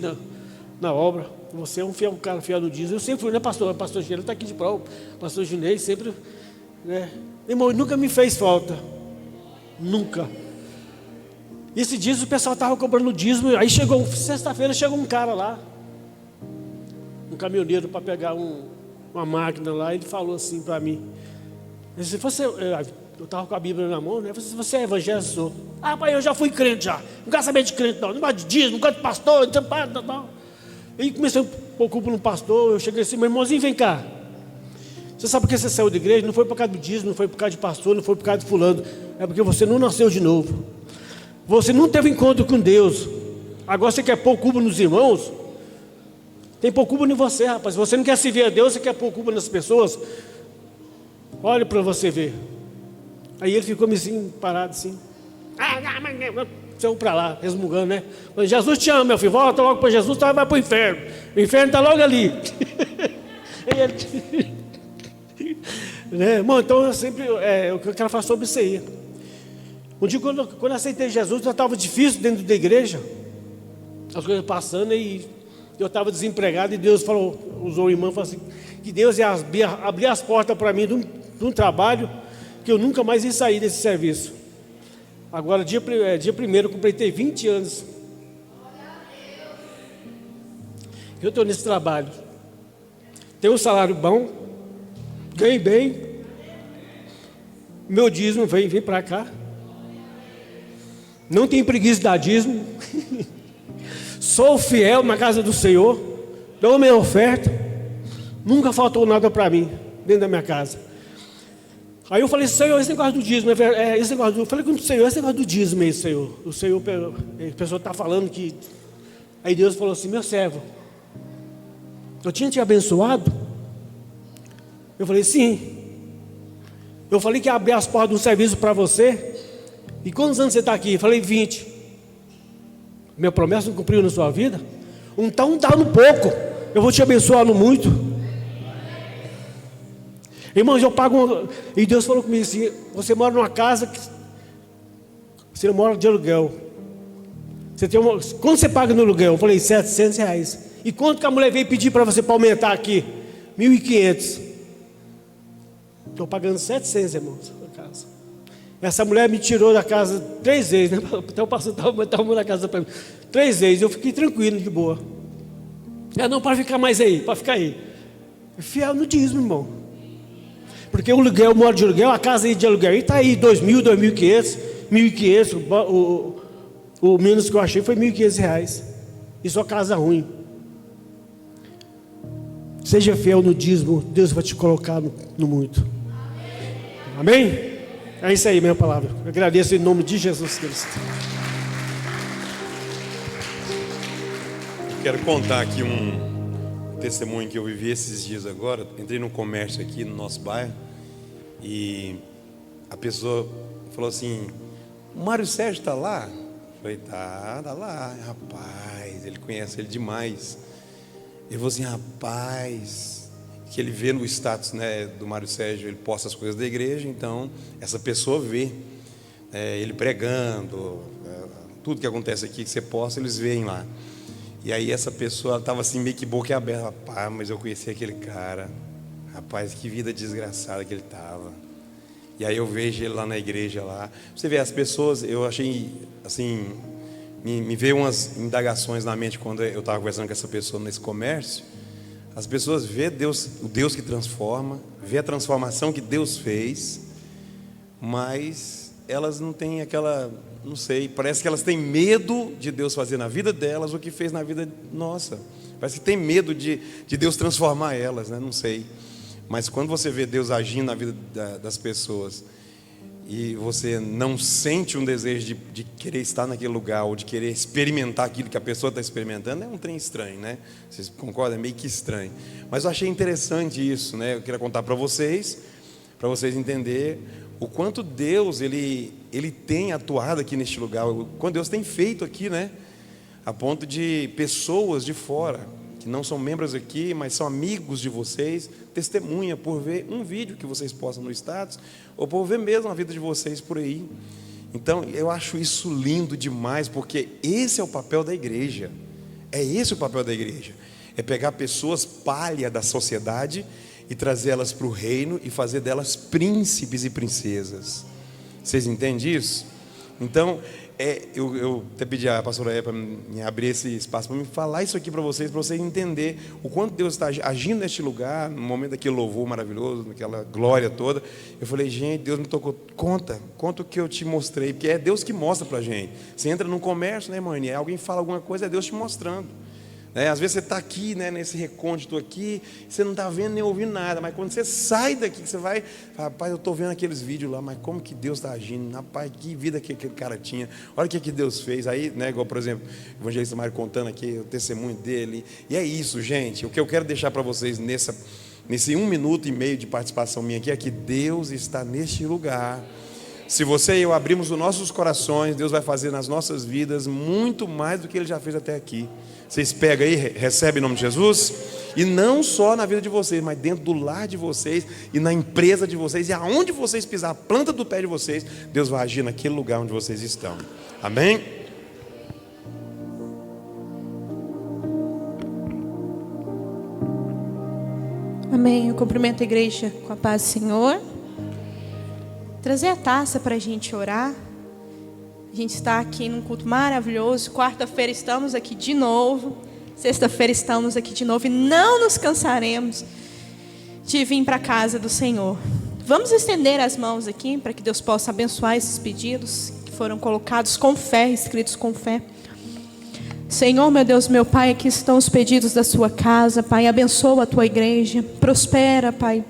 na obra. Você é um cara fiel no dízimo. Eu sempre fui, né, pastor? O pastor Gino está aqui de prova. O pastor Ginei sempre, né? Irmão, nunca me fez falta. Nunca. E esse dízimo, o pessoal estava cobrando dízimo. Aí sexta-feira chegou um cara lá, um caminhoneiro, para pegar uma máquina lá. Ele falou assim para mim: ele disse: eu estava com a Bíblia na mão, né? Você é evangélico? Ah, pai, eu já fui crente já. Não quero saber de crente não gosto de dízimo, não gosto de pastor, não. E comecei a pôr culpa no pastor. Eu cheguei assim: meu irmãozinho, vem cá. Você sabe por que você saiu da igreja? Não foi por causa do dízimo, não foi por causa de pastor, não foi por causa de fulano. É porque você não nasceu de novo. Você não teve encontro com Deus. Agora você quer pôr culpa nos irmãos? Tem pôr culpa em você, rapaz. Você não quer servir a Deus, você quer pôr culpa nas pessoas? Olha para você ver. Aí ele ficou assim, parado assim. Saiu para lá, resmungando, né? Mas Jesus te ama, meu filho. Volta logo para Jesus, vai para o inferno. O inferno está logo ali. Né? Irmão, então eu sempre, eu quero falar sobre isso aí. Um dia quando eu aceitei Jesus, já estava difícil dentro da igreja, as coisas passando, e eu estava desempregado, e Deus falou, usou o irmão e falou assim, que Deus ia abrir as portas para mim de um trabalho que eu nunca mais ia sair desse serviço. Agora, dia 1º, eu completei 20 anos. Eu estou nesse trabalho. Tenho um salário bom, ganhei bem. Meu dízimo vem para cá. Não tenho preguiça de dar dízimo. Sou fiel na casa do Senhor. Dou a minha oferta. Nunca faltou nada para mim dentro da minha casa. Aí eu falei, Senhor, esse negócio do dízimo, eu falei com o Senhor, esse negócio do dízimo aí, Senhor. O Senhor, a pessoa está falando que... Aí Deus falou assim, meu servo, eu tinha te abençoado? Eu falei, sim. Eu falei que ia abrir as portas do serviço para você. E quantos anos você está aqui? Eu falei, 20. Minha promessa não cumpriu na sua vida? Então dá no pouco, eu vou te abençoar no muito. Irmãos, eu pago e Deus falou comigo assim, você mora numa casa que você não mora de aluguel. Quanto você paga no aluguel? Eu falei, R$700. E quanto que a mulher veio pedir para você para aumentar aqui? 1.500. Estou pagando 700, irmãos, na casa. Essa mulher me tirou da casa 3 vezes, né? Até o pastor estava na casa para mim. 3 vezes, eu fiquei tranquilo, de boa. Não, para ficar mais aí, para ficar aí. Fiel no dízimo, irmão. Porque o aluguel, eu moro de aluguel, a casa aí de aluguel está aí, 2.000, 2.500, 1.500, o menos que eu achei foi R$1.500. E só casa ruim. Seja fiel no dízimo, Deus vai te colocar no muito. Amém? É isso aí, minha palavra. Eu agradeço em nome de Jesus Cristo. Quero contar aqui um testemunho que eu vivi esses dias agora. Entrei num comércio aqui no nosso bairro e a pessoa falou assim, o Mário Sérgio está lá? Eu falei, tá lá. Rapaz, ele conhece ele demais. Ele falou assim, rapaz, que ele vê no status, né, do Mário Sérgio, ele posta as coisas da igreja, então essa pessoa vê ele pregando, tudo que acontece aqui que você posta, eles veem lá. E aí essa pessoa estava assim meio que boca aberta, rapaz, mas eu conheci aquele cara, rapaz, que vida desgraçada que ele estava. E aí eu vejo ele lá na igreja lá. Você vê, as pessoas, eu achei assim, me veio umas indagações na mente quando eu estava conversando com essa pessoa nesse comércio. As pessoas vê Deus, o Deus que transforma, vê a transformação que Deus fez, mas elas não têm aquela, não sei, parece que elas têm medo de Deus fazer na vida delas o que fez na vida nossa. Parece que tem medo de Deus transformar elas, né? Não sei. Mas quando você vê Deus agindo na vida das pessoas e você não sente um desejo de querer estar naquele lugar ou de querer experimentar aquilo que a pessoa está experimentando, é um trem estranho, né? Vocês concordam? É meio que estranho. Mas eu achei interessante isso, né? Eu queria contar para vocês entenderem o quanto Deus ele tem atuado aqui neste lugar, o quanto Deus tem feito aqui, né? A ponto de pessoas de fora, que não são membros aqui, mas são amigos de vocês, testemunha por ver um vídeo que vocês postam no status, ou por ver mesmo a vida de vocês por aí. Então, eu acho isso lindo demais, porque esse é o papel da igreja. É esse o papel da igreja. É pegar pessoas palha da sociedade e trazê-las para o reino e fazer delas príncipes e princesas. Vocês entendem isso? Então, eu até pedi a pastora para me abrir esse espaço para me falar isso aqui para vocês entenderem o quanto Deus está agindo neste lugar, no momento daquele louvor maravilhoso, naquela glória toda. Eu falei, gente, Deus me tocou, conta o que eu te mostrei, porque é Deus que mostra para a gente. Você entra num comércio, né, mãe? Alguém fala alguma coisa, é Deus te mostrando. Às vezes você está aqui, né, nesse recôndito aqui, você não está vendo nem ouvindo nada, mas quando você sai daqui, você vai, rapaz, eu estou vendo aqueles vídeos lá, mas como que Deus está agindo, rapaz, que vida que aquele cara tinha, olha o que Deus fez. Aí, né, igual por exemplo, o evangelista Mário contando aqui o testemunho dele, e é isso, gente. O que eu quero deixar para vocês nesse 1 minuto e meio de participação minha aqui é que Deus está neste lugar. Se você e eu abrirmos os nossos corações, Deus vai fazer nas nossas vidas muito mais do que Ele já fez até aqui. Vocês pegam aí, recebem em nome de Jesus. E não só na vida de vocês, mas dentro do lar de vocês e na empresa de vocês. E aonde vocês pisar, a planta do pé de vocês, Deus vai agir naquele lugar onde vocês estão. Amém? Amém. Eu cumprimento a igreja com a paz do Senhor. Trazer a taça para a gente orar. A gente está aqui num culto maravilhoso. Quarta-feira estamos aqui de novo. Sexta-feira estamos aqui de novo. E não nos cansaremos de vir para a casa do Senhor. Vamos estender as mãos aqui para que Deus possa abençoar esses pedidos que foram colocados com fé, escritos com fé. Senhor, meu Deus, meu Pai, aqui estão os pedidos da sua casa, Pai. Abençoa a tua igreja. Prospera, Pai.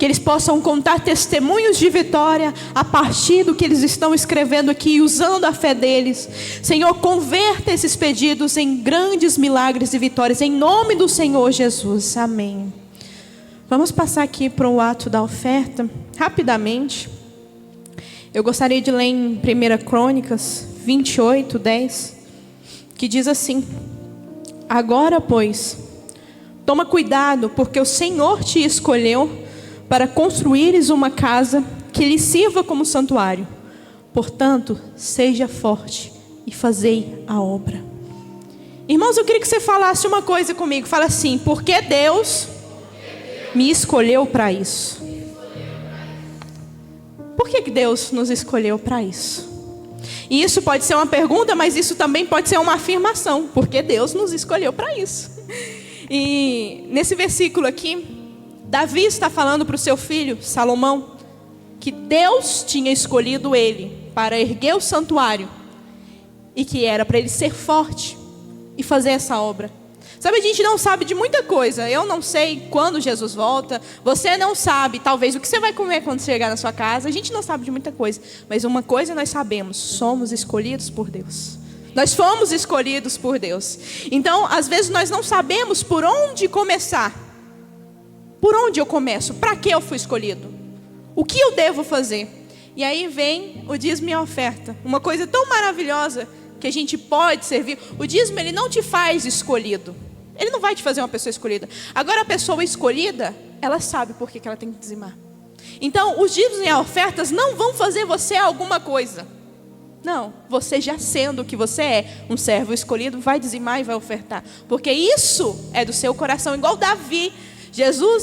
Que eles possam contar testemunhos de vitória a partir do que eles estão escrevendo aqui, usando a fé deles. Senhor, converta esses pedidos em grandes milagres e vitórias, em nome do Senhor Jesus. Amém. Vamos passar aqui para o ato da oferta, rapidamente. Eu gostaria de ler em 1 Crônicas 28:10, que diz assim: agora, pois, toma cuidado, porque o Senhor te escolheu para construíres uma casa que lhe sirva como santuário. Portanto, seja forte e fazei a obra. Irmãos, eu queria que você falasse uma coisa comigo. Fala assim: porque Deus me escolheu para isso. Por que Deus nos escolheu para isso? E isso pode ser uma pergunta, mas isso também pode ser uma afirmação. Porque Deus nos escolheu para isso. E nesse versículo aqui, Davi está falando para o seu filho, Salomão, que Deus tinha escolhido ele para erguer o santuário e que era para ele ser forte e fazer essa obra. Sabe, a gente não sabe de muita coisa. Eu não sei quando Jesus volta. Você não sabe, talvez, o que você vai comer quando chegar na sua casa. A gente não sabe de muita coisa. Mas uma coisa nós sabemos: somos escolhidos por Deus. Nós fomos escolhidos por Deus. Então, às vezes, nós não sabemos por onde começar. Por onde eu começo? Para que eu fui escolhido? O que eu devo fazer? E aí vem o dízimo e a oferta. Uma coisa tão maravilhosa que a gente pode servir. O dízimo, ele não te faz escolhido. Ele não vai te fazer uma pessoa escolhida. Agora, a pessoa escolhida, ela sabe por que ela tem que dizimar. Então, os dízimos e as ofertas não vão fazer você alguma coisa. Não, você já sendo o que você é, um servo escolhido, vai dizimar e vai ofertar. Porque isso é do seu coração, igual Davi.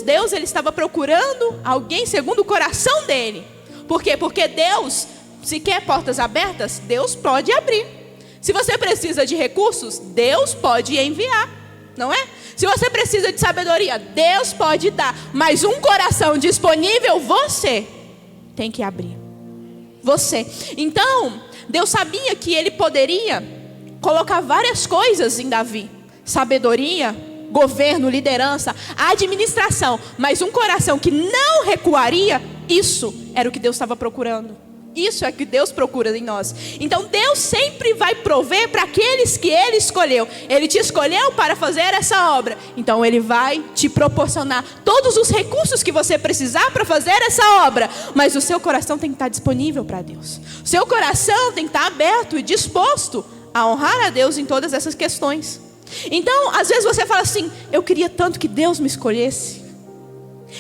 Deus, ele estava procurando alguém segundo o coração dele. Por quê? Porque Deus, se quer portas abertas, Deus pode abrir. Se você precisa de recursos, Deus pode enviar, não é? Se você precisa de sabedoria, Deus pode dar. Mas um coração disponível, você tem que abrir. Você. Então, Deus sabia que ele poderia colocar várias coisas em Davi. Sabedoria, governo, liderança, administração, mas um coração que não recuaria, isso era o que Deus estava procurando. Isso é o que Deus procura em nós. Então Deus sempre vai prover para aqueles que Ele escolheu. Ele te escolheu para fazer essa obra. Então Ele vai te proporcionar todos os recursos que você precisar para fazer essa obra. Mas o seu coração tem que estar disponível para Deus. O seu coração tem que estar aberto e disposto a honrar a Deus em todas essas questões. Então, às vezes você fala assim: eu queria tanto que Deus me escolhesse.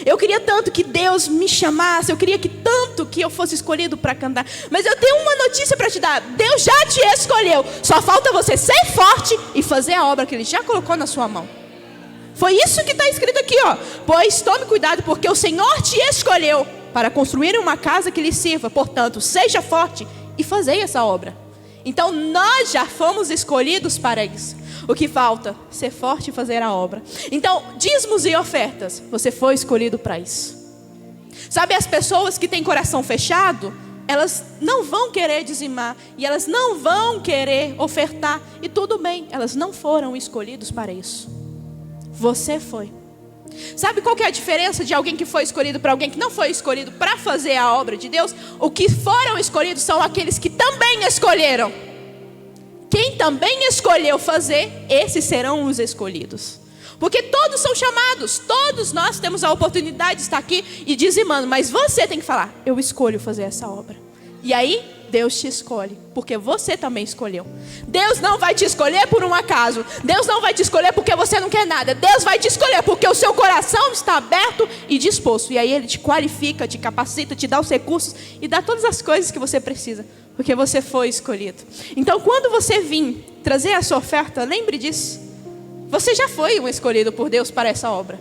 Eu queria tanto que Deus me chamasse. Eu queria tanto que eu fosse escolhido para cantar. Mas eu tenho uma notícia para te dar: Deus já te escolheu. Só falta você ser forte e fazer a obra que Ele já colocou na sua mão. Foi isso que está escrito aqui, ó. Pois tome cuidado, porque o Senhor te escolheu para construir uma casa que lhe sirva. Portanto, seja forte e fazer essa obra. Então nós já fomos escolhidos para isso. O que falta? Ser forte e fazer a obra. Então, dízimos e ofertas, você foi escolhido para isso. Sabe, as pessoas que têm coração fechado, elas não vão querer dizimar e elas não vão querer ofertar. E tudo bem, elas não foram escolhidos para isso. Você foi. Sabe qual que é a diferença de alguém que foi escolhido para alguém que não foi escolhido para fazer a obra de Deus? O que foram escolhidos são aqueles que também escolheram. Quem também escolheu fazer, esses serão os escolhidos. Porque todos são chamados, todos nós temos a oportunidade de estar aqui e dizimando. Mas você tem que falar: eu escolho fazer essa obra. E aí, Deus te escolhe, porque você também escolheu. Deus não vai te escolher por um acaso. Deus não vai te escolher porque você não quer nada. Deus vai te escolher porque o seu coração está aberto e disposto. E aí Ele te qualifica, te capacita, te dá os recursos e dá todas as coisas que você precisa, porque você foi escolhido. Então, quando você vir trazer a sua oferta, lembre disso. Você já foi um escolhido por Deus para essa obra.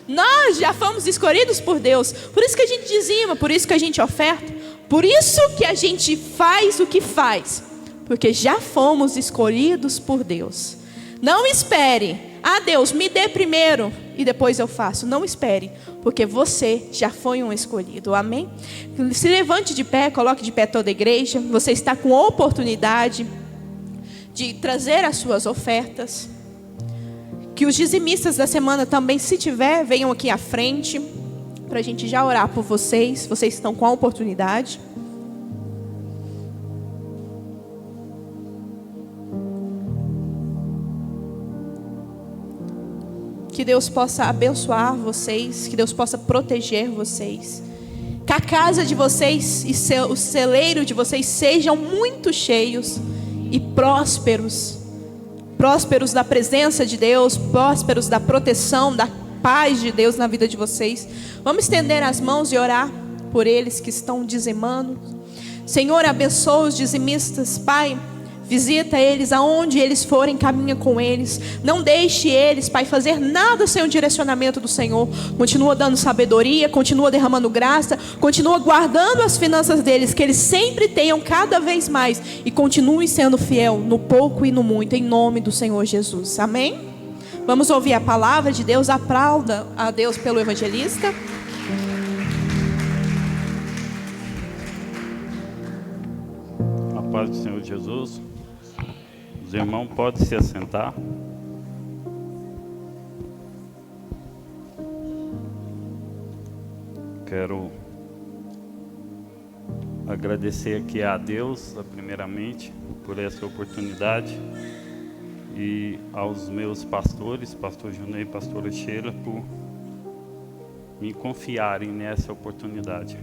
Nós já fomos escolhidos por Deus. Por isso que a gente dizima, por isso que a gente oferta. Por isso que a gente faz o que faz, porque já fomos escolhidos por Deus. Não espere, Deus, me dê primeiro e depois eu faço. Não espere, porque você já foi um escolhido, amém? Se levante de pé, coloque de pé toda a igreja. Você está com a oportunidade de trazer as suas ofertas. Que os dizimistas da semana também, se tiver, venham aqui à frente, para a gente já orar por vocês. Vocês estão com a oportunidade. Que Deus possa abençoar vocês, que Deus possa proteger vocês. Que a casa de vocês e o celeiro de vocês sejam muito cheios e prósperos. Prósperos da presença de Deus, prósperos da proteção, da paz de Deus na vida de vocês. Vamos estender as mãos e orar por eles que estão dizimando. Senhor, abençoa os dizimistas, Pai. Visita eles aonde eles forem, caminha com eles. Não deixe eles, Pai, fazer nada sem o direcionamento do Senhor. Continua dando sabedoria, continua derramando graça, continua guardando as finanças deles, que eles sempre tenham cada vez mais e continuem sendo fiel no pouco e no muito, em nome do Senhor Jesus. Amém? Vamos ouvir a palavra de Deus. Aplauda a Deus pelo evangelista. A paz do Senhor Jesus. Os irmãos podem se assentar. Quero agradecer aqui a Deus, primeiramente, por essa oportunidade. E aos meus pastores, pastor Junei e pastora Sheila, por me confiarem nessa oportunidade.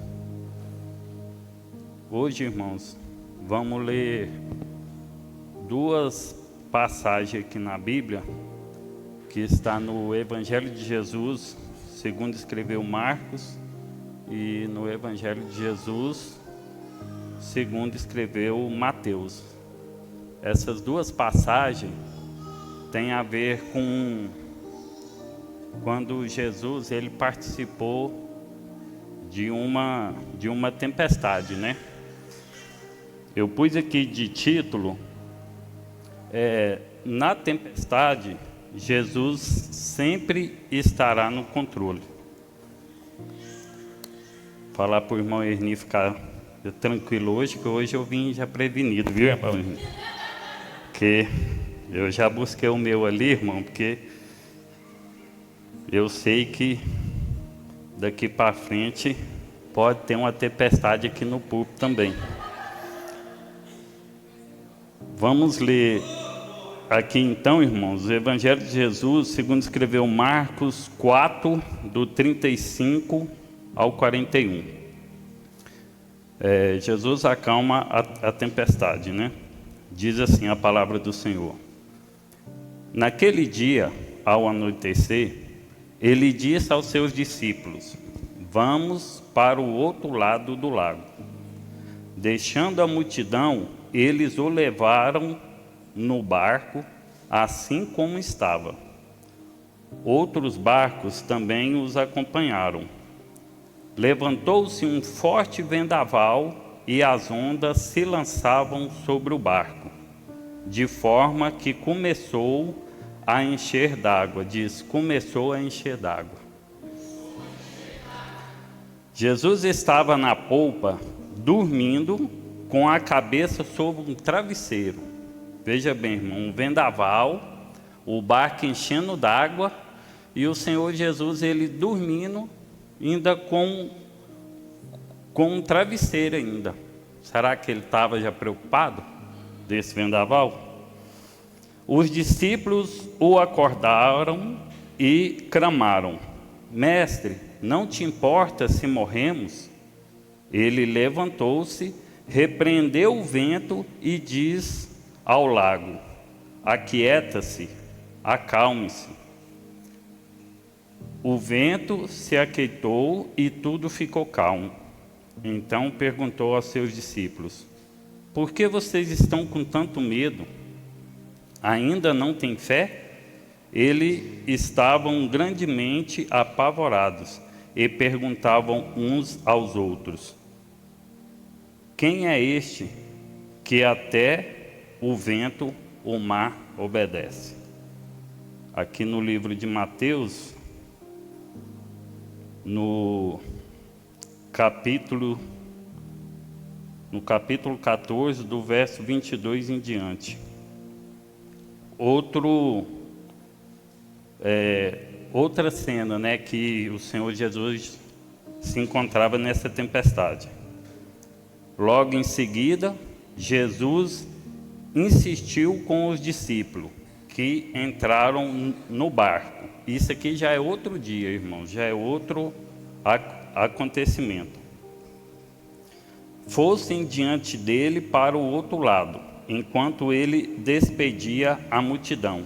Hoje, irmãos, vamos ler duas passagens aqui na Bíblia, que está no Evangelho de Jesus, segundo escreveu Marcos, e no Evangelho de Jesus, segundo escreveu Mateus. Essas duas passagens têm a ver com quando Jesus ele participou de uma tempestade, né? Eu pus aqui de título, na tempestade, Jesus sempre estará no controle. Falar para o irmão Erni ficar tranquilo hoje, que hoje eu vim já prevenido, viu, irmão Erni? Porque eu já busquei o meu ali, irmão, porque eu sei que daqui para frente pode ter uma tempestade aqui no púlpito também. Vamos ler aqui então, irmãos, o Evangelho de Jesus, segundo escreveu Marcos 4, do 35 ao 41. Jesus acalma a tempestade, né? Diz assim a palavra do Senhor. Naquele dia, ao anoitecer, ele disse aos seus discípulos: vamos para o outro lado do lago. Deixando a multidão, eles o levaram no barco, assim como estava. Outros barcos também os acompanharam. Levantou-se um forte vendaval e as ondas se lançavam sobre o barco, de forma que começou a encher d'água. Começou a encher d'água. Jesus estava na polpa, dormindo, com a cabeça sobre um travesseiro. Veja bem, irmão, um vendaval, o barco enchendo d'água e o Senhor Jesus, ele dormindo, ainda com um travesseiro ainda. Será que ele estava já preocupado desse vendaval? Os discípulos o acordaram e clamaram: Mestre, não te importa se morremos? Ele levantou-se repreendeu o vento e diz ao lago: aquieta-se, acalme-se. O vento se aquietou e tudo ficou calmo. Então perguntou aos seus discípulos: por que vocês estão com tanto medo? Ainda não têm fé? Eles estavam grandemente apavorados e perguntavam uns aos outros: quem é este que até o vento, o mar obedece? Aqui no livro de Mateus, no capítulo 14, do verso 22 em diante. Outra cena, né, que o Senhor Jesus se encontrava nessa tempestade. Logo em seguida, Jesus insistiu com os discípulos que entraram no barco. Isso aqui já é outro dia, irmãos, já é outro acontecimento. Fossem diante dele para o outro lado, enquanto ele despedia a multidão.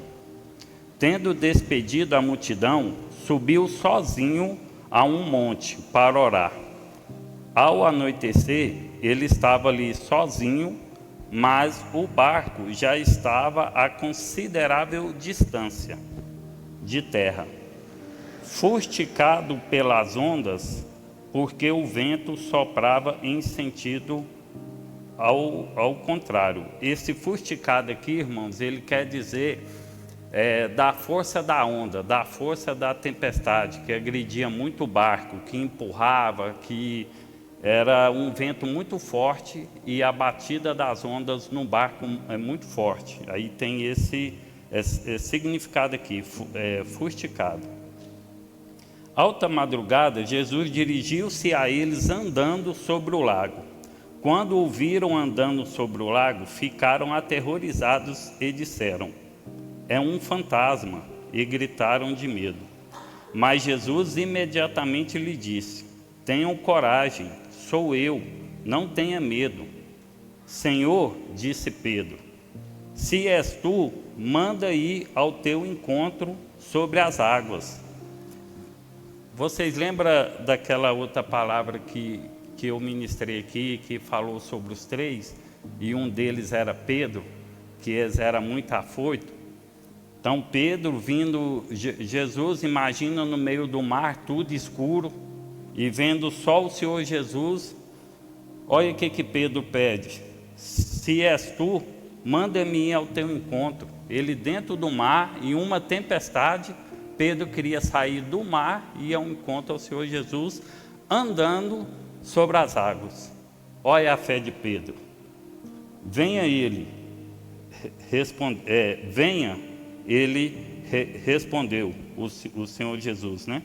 Tendo despedido a multidão, subiu sozinho a um monte para orar. Ao anoitecer, ele estava ali sozinho, mas o barco já estava a considerável distância de terra, fustigado pelas ondas, porque o vento soprava em sentido ao contrário. Esse fustigado aqui, irmãos, ele quer dizer da força da onda, da força da tempestade, que agredia muito o barco, que empurrava, que era um vento muito forte e a batida das ondas no barco é muito forte. Aí tem esse significado aqui, fustigado. Alta madrugada, Jesus dirigiu-se a eles andando sobre o lago. Quando o viram andando sobre o lago, ficaram aterrorizados e disseram: é um fantasma, e gritaram de medo. Mas Jesus imediatamente lhe disse: tenham coragem, sou eu, não tenha medo. Senhor, disse Pedro, se és tu, manda ir ao teu encontro sobre as águas. Vocês lembram daquela outra palavra que eu ministrei aqui, que falou sobre os três, e um deles era Pedro, que era muito afoito? Então Pedro vindo, Jesus imagina no meio do mar, tudo escuro, e vendo só o Senhor Jesus, olha o que Pedro pede: se és tu, manda-me ir ao teu encontro. Ele dentro do mar, em uma tempestade, Pedro queria sair do mar e ir ao encontro ao Senhor Jesus, andando sobre as águas. Olha a fé de Pedro. Venha ele, respondeu o Senhor Jesus, né?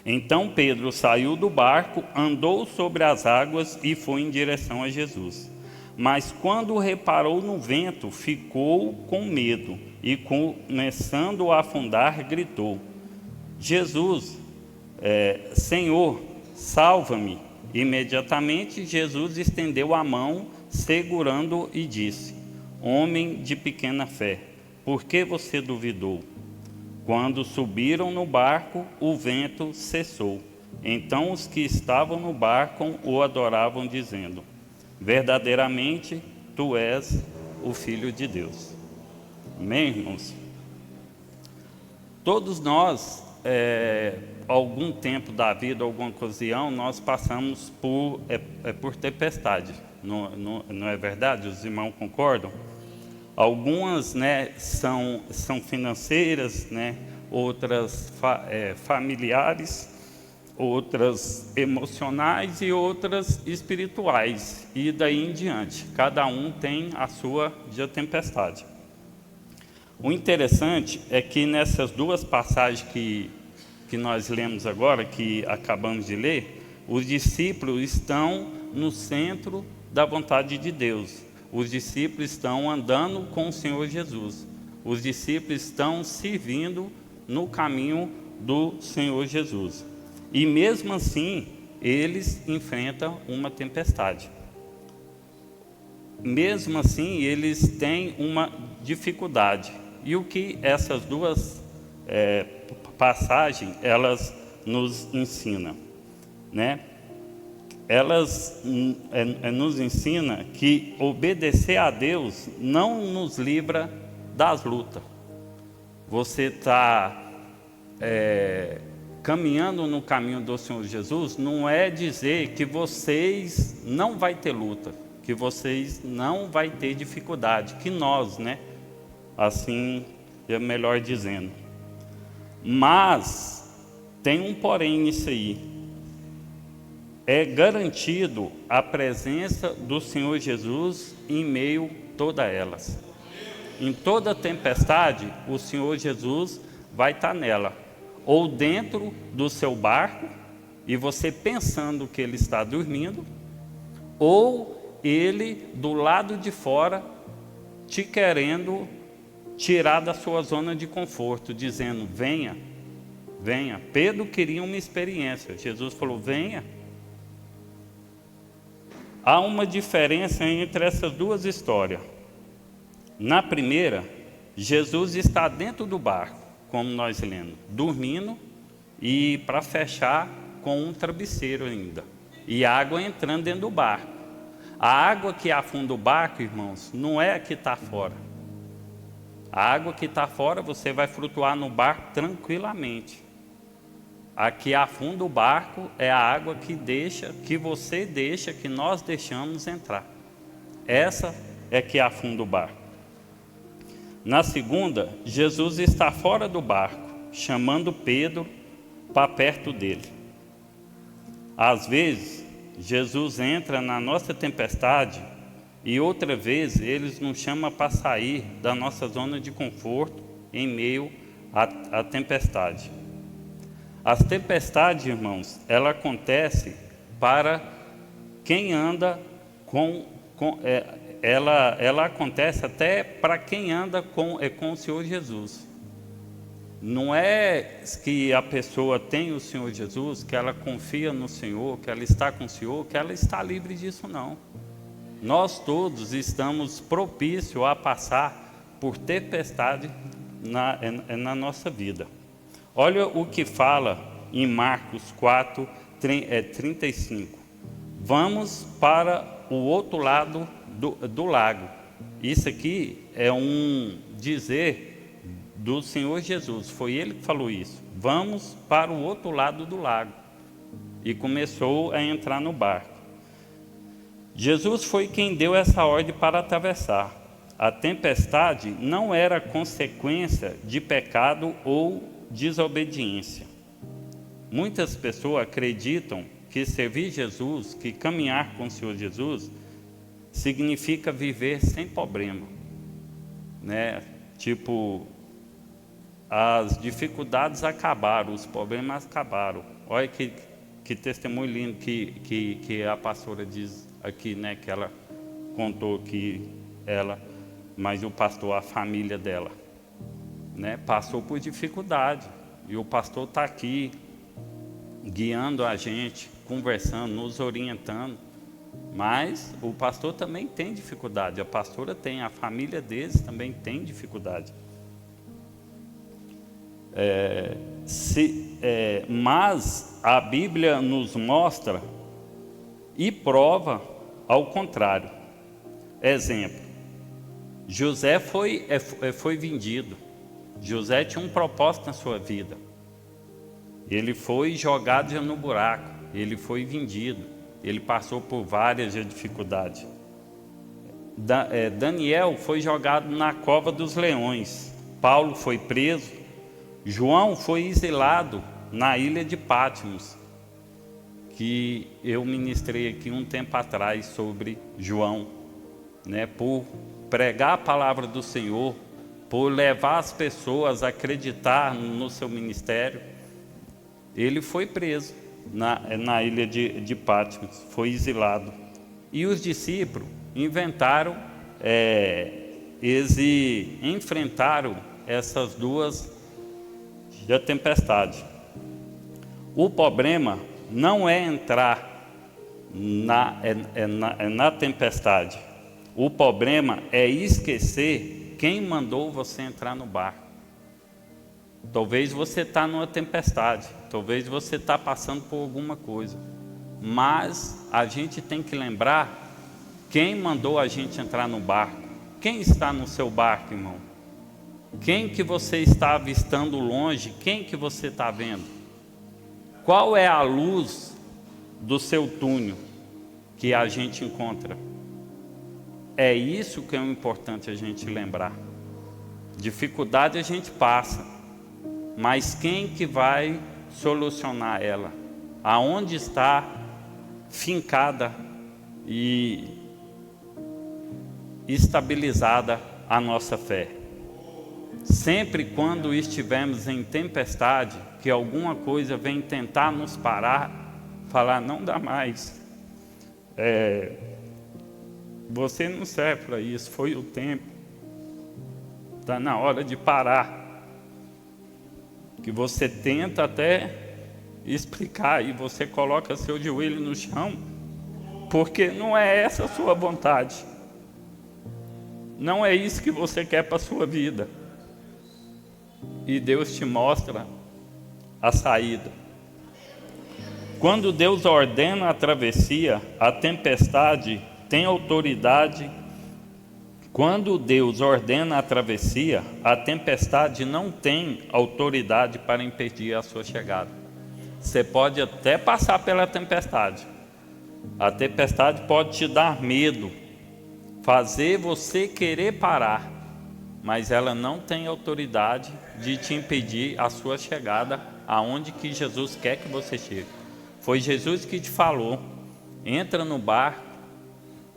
Então Pedro saiu do barco, andou sobre as águas e foi em direção a Jesus. Mas quando reparou no vento, ficou com medo e, começando a afundar, gritou: Jesus, Senhor, salva-me. Imediatamente Jesus estendeu a mão, segurando-o e disse: homem de pequena fé, por que você duvidou? Quando subiram no barco, o vento cessou. Então os que estavam no barco o adoravam, dizendo: verdadeiramente, tu és o Filho de Deus. Amém, irmãos? Todos nós, algum tempo da vida, alguma ocasião, nós passamos por tempestade. Não é verdade? Os irmãos concordam? Algumas, né, são financeiras, né, outras familiares, outras emocionais e outras espirituais, e daí em diante. Cada um tem a sua tempestade. O interessante é que nessas duas passagens que nós lemos agora, que acabamos de ler, os discípulos estão no centro da vontade de Deus. Os discípulos estão andando com o Senhor Jesus. Os discípulos estão servindo no caminho do Senhor Jesus. E mesmo assim, eles enfrentam uma tempestade. mesmo assim, eles têm uma dificuldade. E o que essas duas passagens, elas nos ensinam, né? Elas nos ensinam que obedecer a Deus não nos livra das lutas. Você está caminhando no caminho do Senhor Jesus, não é dizer que vocês não vai ter luta, que vocês não vai ter dificuldade, que nós, né? Assim é melhor dizendo. Mas tem um porém nisso aí. É garantido a presença do Senhor Jesus em meio a todas elas. Em toda tempestade, o Senhor Jesus vai estar nela. Ou dentro do seu barco, e você pensando que ele está dormindo, ou ele do lado de fora, te querendo tirar da sua zona de conforto, dizendo, venha, venha. Pedro queria uma experiência, Jesus falou, venha. Há uma diferença entre essas duas histórias. Na primeira, Jesus está dentro do barco, como nós lemos, dormindo, e para fechar, com um travesseiro ainda. E a água entrando dentro do barco. A água que afunda o barco, irmãos, não é a que está fora. A água que está fora, você vai flutuar no barco tranquilamente. A que afunda o barco é a água que você deixa, que nós deixamos entrar. Essa é que afunda o barco. Na segunda, Jesus está fora do barco, chamando Pedro para perto dele. Às vezes, Jesus entra na nossa tempestade e outra vez Ele nos chama para sair da nossa zona de conforto em meio à tempestade. As tempestades, irmãos, ela acontece para quem anda ela acontece até para quem anda com o Senhor Jesus. Não é que a pessoa tem o Senhor Jesus, que ela confia no Senhor, que ela está com o Senhor, que ela está livre disso, não. Nós todos estamos propícios a passar por tempestade na nossa vida. Olha o que fala em Marcos 4, 35. Vamos para o outro lado do lago. Isso aqui é um dizer do Senhor Jesus. Foi Ele que falou isso. Vamos para o outro lado do lago. E começou a entrar no barco. Jesus foi quem deu essa ordem para atravessar. A tempestade não era consequência de pecado ou desobediência. Muitas pessoas acreditam que servir Jesus, que caminhar com o Senhor Jesus, significa viver sem problema, né? Tipo, as dificuldades acabaram, os problemas acabaram. Olha que testemunho lindo que a pastora diz aqui, né? Que ela contou que mas o pastor, a família dela, né? Passou por dificuldade. E o pastor está aqui, guiando a gente, conversando, nos orientando. Mas o pastor também tem dificuldade, a pastora tem, a família deles também tem dificuldade. Mas a Bíblia nos mostra e prova ao contrário. Exemplo, José foi vendido. José tinha um propósito na sua vida. Ele foi jogado no buraco, ele foi vendido. Ele passou por várias dificuldades. Daniel foi jogado na cova dos leões. Paulo foi preso. João foi exilado na ilha de Patmos, que eu ministrei aqui um tempo atrás sobre João, né? Por pregar a palavra do Senhor, por levar as pessoas a acreditar no seu ministério. Ele foi preso na ilha de Patmos, foi exilado. E os discípulos enfrentaram essas duas tempestades. O problema não é entrar na tempestade. O problema é esquecer quem mandou você entrar no barco. Talvez você está numa tempestade, talvez você está passando por alguma coisa, mas a gente tem que lembrar quem mandou a gente entrar no barco. Quem está no seu barco, irmão? Quem que você está avistando longe? Quem que você está vendo? Qual é a luz do seu túnel que a gente encontra? É isso que é importante a gente lembrar. Dificuldade a gente passa, mas quem que vai solucionar ela? Aonde está fincada e estabilizada a nossa fé? Sempre quando estivermos em tempestade, que alguma coisa vem tentar nos parar, falar, não dá mais, você não serve para isso, foi o tempo, está na hora de parar. Que você tenta até explicar e você coloca seu joelho no chão, porque não é essa a sua vontade, não é isso que você quer para a sua vida, e Deus te mostra a saída. Quando Deus ordena a travessia, a tempestade tem autoridade. Quando Deus ordena a travessia, a tempestade não tem autoridade para impedir a sua chegada. Você pode até passar pela tempestade. A tempestade pode te dar medo, fazer você querer parar, mas ela não tem autoridade de te impedir a sua chegada aonde que Jesus quer que você chegue. Foi Jesus que te falou, entra no barco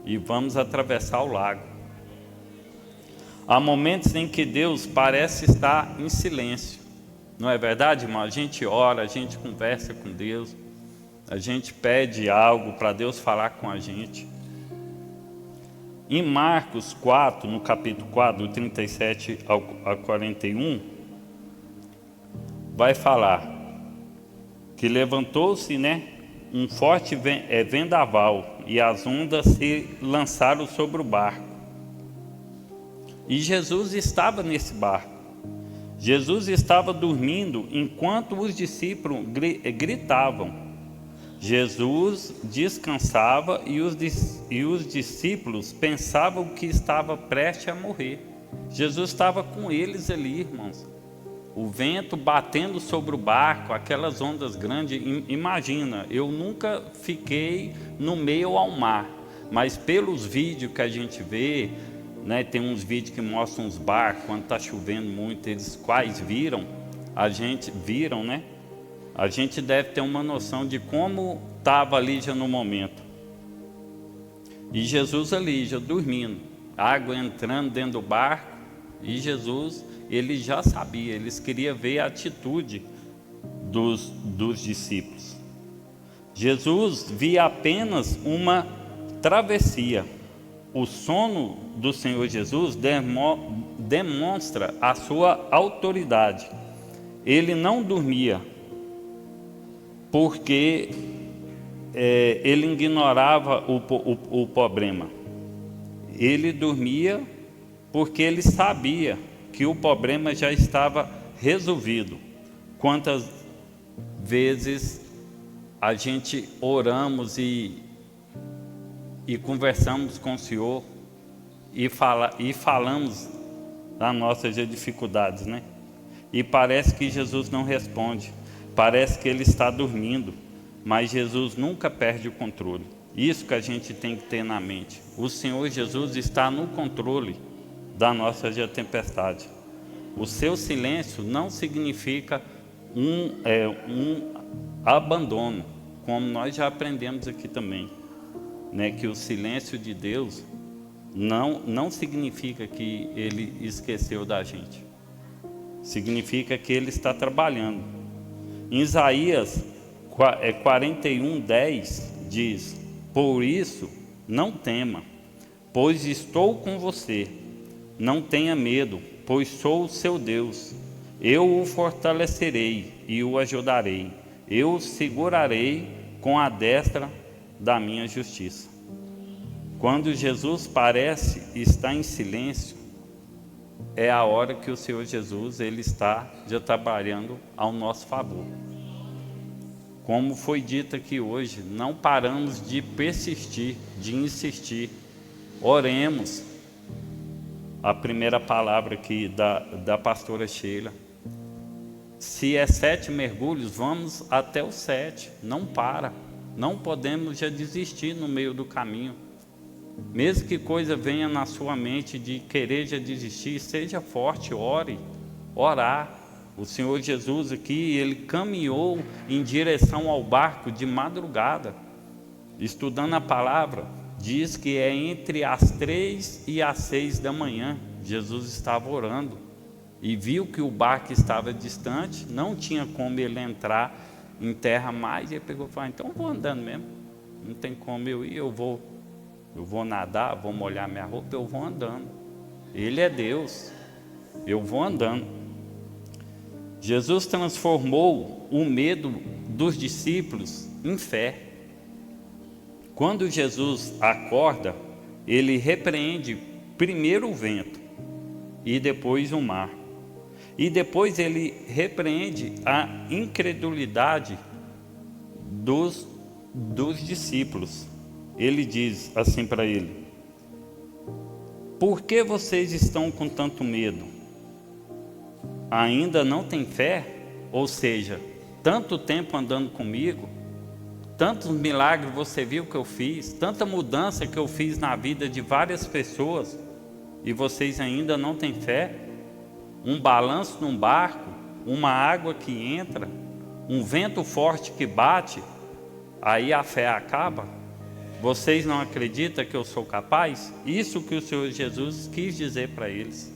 e vamos atravessar o lago. Há momentos em que Deus parece estar em silêncio, não é verdade, irmão? A gente ora, a gente conversa com Deus, a gente pede algo para Deus falar com a gente. Em Marcos 4, no capítulo 4, do 37 a 41, vai falar que levantou-se, um forte vendaval e as ondas se lançaram sobre o barco. E Jesus estava nesse barco. Jesus estava dormindo enquanto os discípulos gritavam. Jesus descansava e os discípulos pensavam que estava prestes a morrer. Jesus estava com eles ali, irmãos. O vento batendo sobre o barco, aquelas ondas grandes. Imagina, eu nunca fiquei no meio ao mar, mas pelos vídeos que a gente vê, tem uns vídeos que mostram os barcos, quando está chovendo muito, eles quais viram, a gente deve ter uma noção de como estava ali já no momento. E Jesus ali já dormindo, água entrando dentro do barco, e Jesus, ele já sabia, eles queriam ver a atitude dos discípulos. Jesus via apenas uma travessia. O sono do Senhor Jesus demonstra a sua autoridade. Ele não dormia porque ele ignorava o problema. Ele dormia porque ele sabia que o problema já estava resolvido. Quantas vezes a gente oramos e conversamos com o Senhor e falamos das nossas dificuldades, E parece que Jesus não responde, parece que ele está dormindo, mas Jesus nunca perde o controle. Isso que a gente tem que ter na mente. O Senhor Jesus está no controle da nossa tempestade. O seu silêncio não significa um abandono, como nós já aprendemos aqui também. Que o silêncio de Deus não significa que ele esqueceu da gente. Significa que ele está trabalhando. Em Isaías 41:10 diz: por isso não tema, pois estou com você. Não tenha medo, pois sou o seu Deus. Eu o fortalecerei e o ajudarei. Eu o segurarei com a destra da minha justiça. Quando Jesus parece estar em silêncio, é a hora que o Senhor Jesus ele está já trabalhando ao nosso favor. Como foi dito aqui hoje, não paramos de persistir, de insistir. Oremos. A primeira palavra aqui da pastora Sheila. Se é 7 mergulhos, vamos até os 7. Não para. Não podemos já desistir no meio do caminho. Mesmo que coisa venha na sua mente de querer já desistir, seja forte, ore. Orar. O Senhor Jesus aqui, ele caminhou em direção ao barco de madrugada. Estudando a palavra, diz que é entre as 3 e as 6 da manhã. Jesus estava orando e viu que o barco estava distante, não tinha como ele entrar em terra mais, e ele pegou e falou: então eu vou andando mesmo, não tem como eu ir, eu vou nadar, vou molhar minha roupa, eu vou andando. Ele é Deus, eu vou andando. Jesus transformou o medo dos discípulos em fé. Quando Jesus acorda, ele repreende primeiro o vento e depois o mar. E depois ele repreende a incredulidade dos discípulos. Ele diz assim para ele: por que vocês estão com tanto medo? Ainda não tem fé? Ou seja, tanto tempo andando comigo, tantos milagres você viu que eu fiz, tanta mudança que eu fiz na vida de várias pessoas, e vocês ainda não têm fé? Um balanço num barco, uma água que entra, um vento forte que bate, aí a fé acaba? Vocês não acreditam que eu sou capaz? Isso que o Senhor Jesus quis dizer para eles.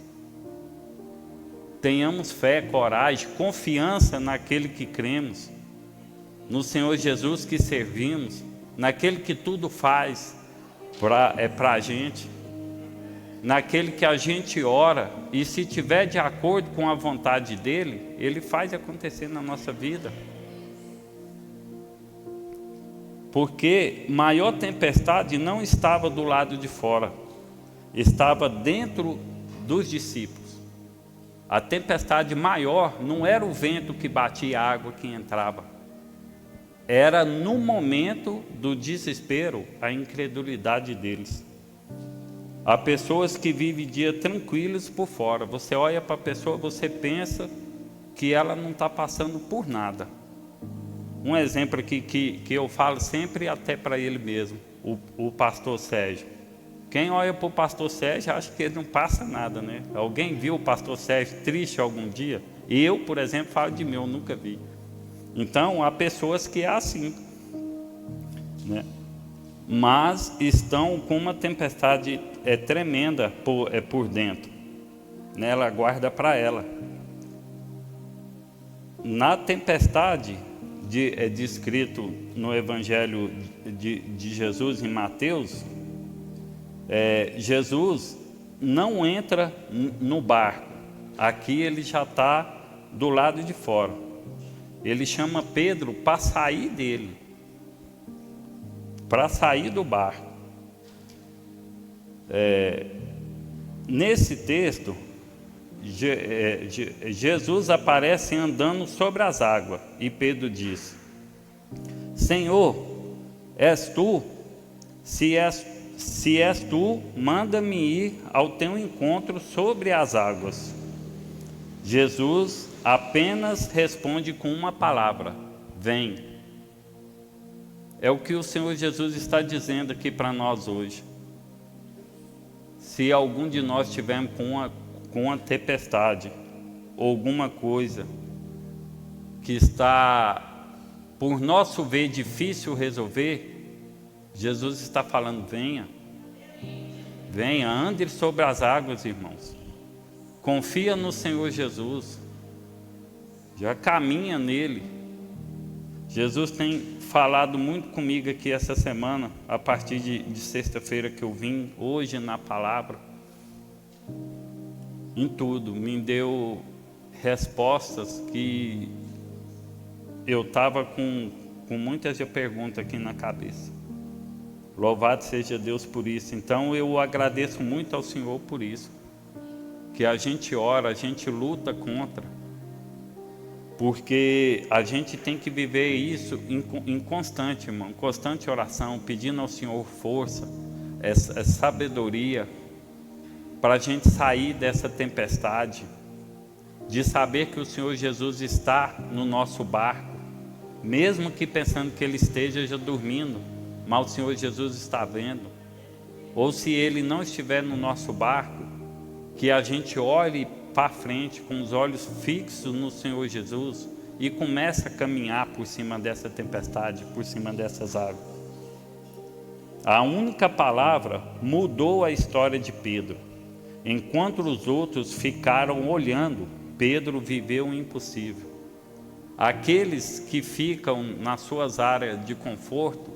Tenhamos fé, coragem, confiança naquele que cremos, no Senhor Jesus que servimos, naquele que tudo faz para a gente, naquele que a gente ora, e se tiver de acordo com a vontade dele, ele faz acontecer na nossa vida. Porque maior tempestade não estava do lado de fora, estava dentro dos discípulos. A tempestade maior não era o vento que batia a água que entrava, era no momento do desespero, a incredulidade deles. Há pessoas que vivem dia tranquilos por fora. Você olha para a pessoa, você pensa que ela não está passando por nada. Um exemplo aqui que eu falo sempre, até para ele mesmo, o pastor Sérgio. Quem olha para o pastor Sérgio acha que ele não passa nada, né? Alguém viu o pastor Sérgio triste algum dia? Eu, por exemplo, falo de mim, eu nunca vi. Então, há pessoas que é assim, né? Mas estão com uma tempestade tremenda por dentro, né? Ela guarda para ela. Na tempestade, descrito no Evangelho de Jesus em Mateus, Jesus não entra no barco. Aqui ele já está do lado de fora. Ele chama Pedro para sair dele, para sair do barco. Nesse texto, Jesus aparece andando sobre as águas e Pedro diz: Senhor, és tu? Se és tu, manda-me ir ao teu encontro sobre as águas. Jesus apenas responde com uma palavra: vem. É o que o Senhor Jesus está dizendo aqui para nós hoje. Se algum de nós tivermos com uma tempestade, ou alguma coisa que está, por nosso ver, difícil resolver, Jesus está falando: venha, venha, ande sobre as águas, irmãos. Confia no Senhor Jesus, já caminha nele. Jesus tem falado muito comigo aqui essa semana, a partir de sexta-feira que eu vim, hoje na palavra, em tudo, me deu respostas que eu estava com muitas perguntas aqui na cabeça. Louvado seja Deus por isso. Então eu agradeço muito ao Senhor por isso. Que a gente ora, a gente luta contra. Porque a gente tem que viver isso em constante, irmão. Constante oração, pedindo ao Senhor força, essa sabedoria, para a gente sair dessa tempestade. De saber que o Senhor Jesus está no nosso barco. Mesmo que pensando que Ele esteja já dormindo. Mas o Senhor Jesus está vendo. Ou se Ele não estiver no nosso barco, que a gente olhe para frente com os olhos fixos no Senhor Jesus e comece a caminhar por cima dessa tempestade, por cima dessas águas. A única palavra mudou a história de Pedro. Enquanto os outros ficaram olhando, Pedro viveu o impossível. Aqueles que ficam nas suas áreas de conforto,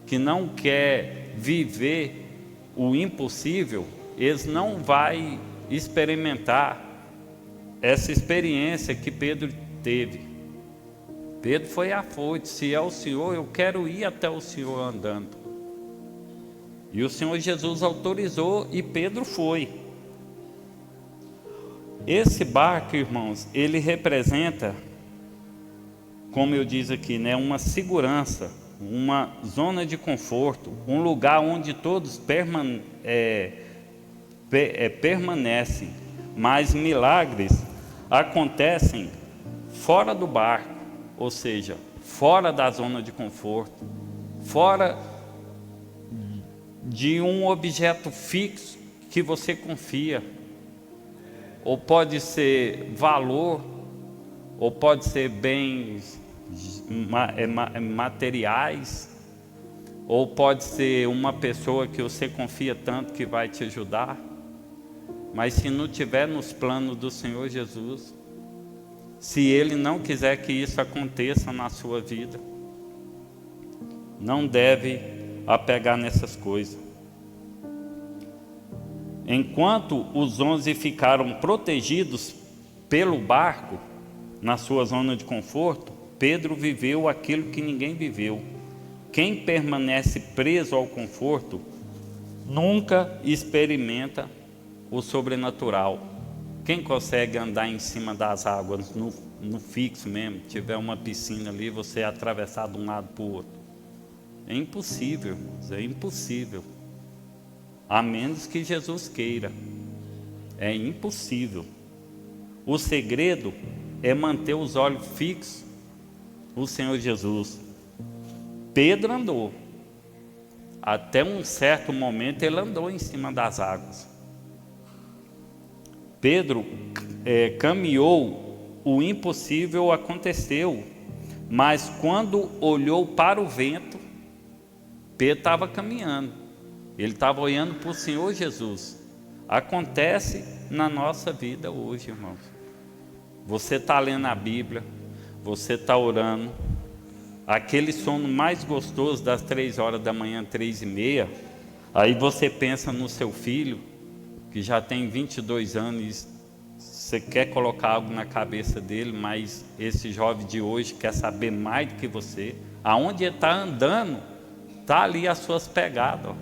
que não quer viver o impossível, eles não vão experimentar essa experiência que Pedro teve. Pedro foi afoito, se é o Senhor, eu quero ir até o Senhor andando. E o Senhor Jesus autorizou e Pedro foi. Esse barco, irmãos, ele representa, como eu disse aqui, né, uma segurança, uma zona de conforto, um lugar onde todos permanecem, mas milagres acontecem fora do barco, ou seja, fora da zona de conforto, fora de um objeto fixo que você confia, ou pode ser valor, ou pode ser bens materiais, ou pode ser uma pessoa que você confia tanto que vai te ajudar. Mas se não tiver nos planos do Senhor Jesus, se Ele não quiser que isso aconteça na sua vida, não deve apegar nessas coisas. Enquanto os 11 ficaram protegidos pelo barco, na sua zona de conforto, Pedro viveu aquilo que ninguém viveu. Quem permanece preso ao conforto nunca experimenta o sobrenatural. Quem consegue andar em cima das águas, no fixo mesmo, tiver uma piscina ali, você atravessar de um lado para o outro? É impossível, é impossível. A menos que Jesus queira. É impossível. O segredo é manter os olhos fixos no Senhor Jesus. Pedro andou. Até um certo momento ele andou em cima das águas. Pedro caminhou, o impossível aconteceu. Mas quando olhou para o vento, Pedro estava caminhando. Ele estava olhando para o Senhor Jesus. Acontece na nossa vida hoje, irmãos. Você está lendo a Bíblia, você está orando, aquele sono mais gostoso das 3 horas da manhã, 3h30, aí você pensa no seu filho, que já tem 22 anos, e você quer colocar algo na cabeça dele, mas esse jovem de hoje quer saber mais do que você. Aonde ele está andando, está ali as suas pegadas, ó.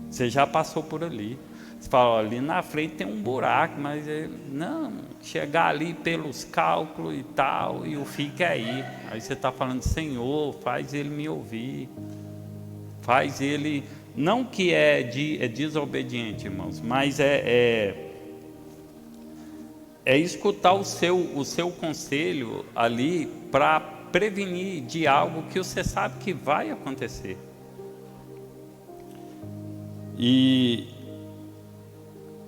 Você já passou por ali. Você fala, ó, ali na frente tem um buraco, mas ele, não, chegar ali pelos cálculos e tal, e o filho quer ir. Aí você está falando, Senhor, faz ele me ouvir, faz ele, não que é desobediente, irmãos, mas é escutar o seu conselho ali para prevenir de algo que você sabe que vai acontecer. E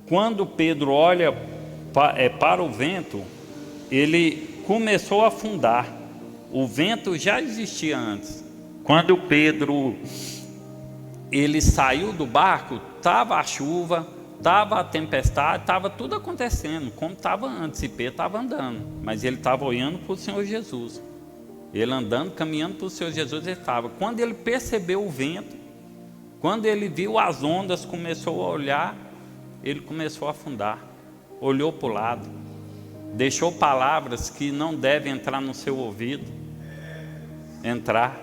quando Pedro olha para o vento, ele começou a afundar. O vento já existia antes. Quando Pedro ele saiu do barco, estava a chuva, estava a tempestade, estava tudo acontecendo, como estava antes. E Pedro estava andando, mas ele estava olhando para o Senhor Jesus. Ele andando, caminhando para o Senhor Jesus, ele estava. Quando ele percebeu o vento, quando ele viu as ondas, começou a olhar, ele começou a afundar. Olhou para o lado, deixou palavras que não devem entrar no seu ouvido, entrar.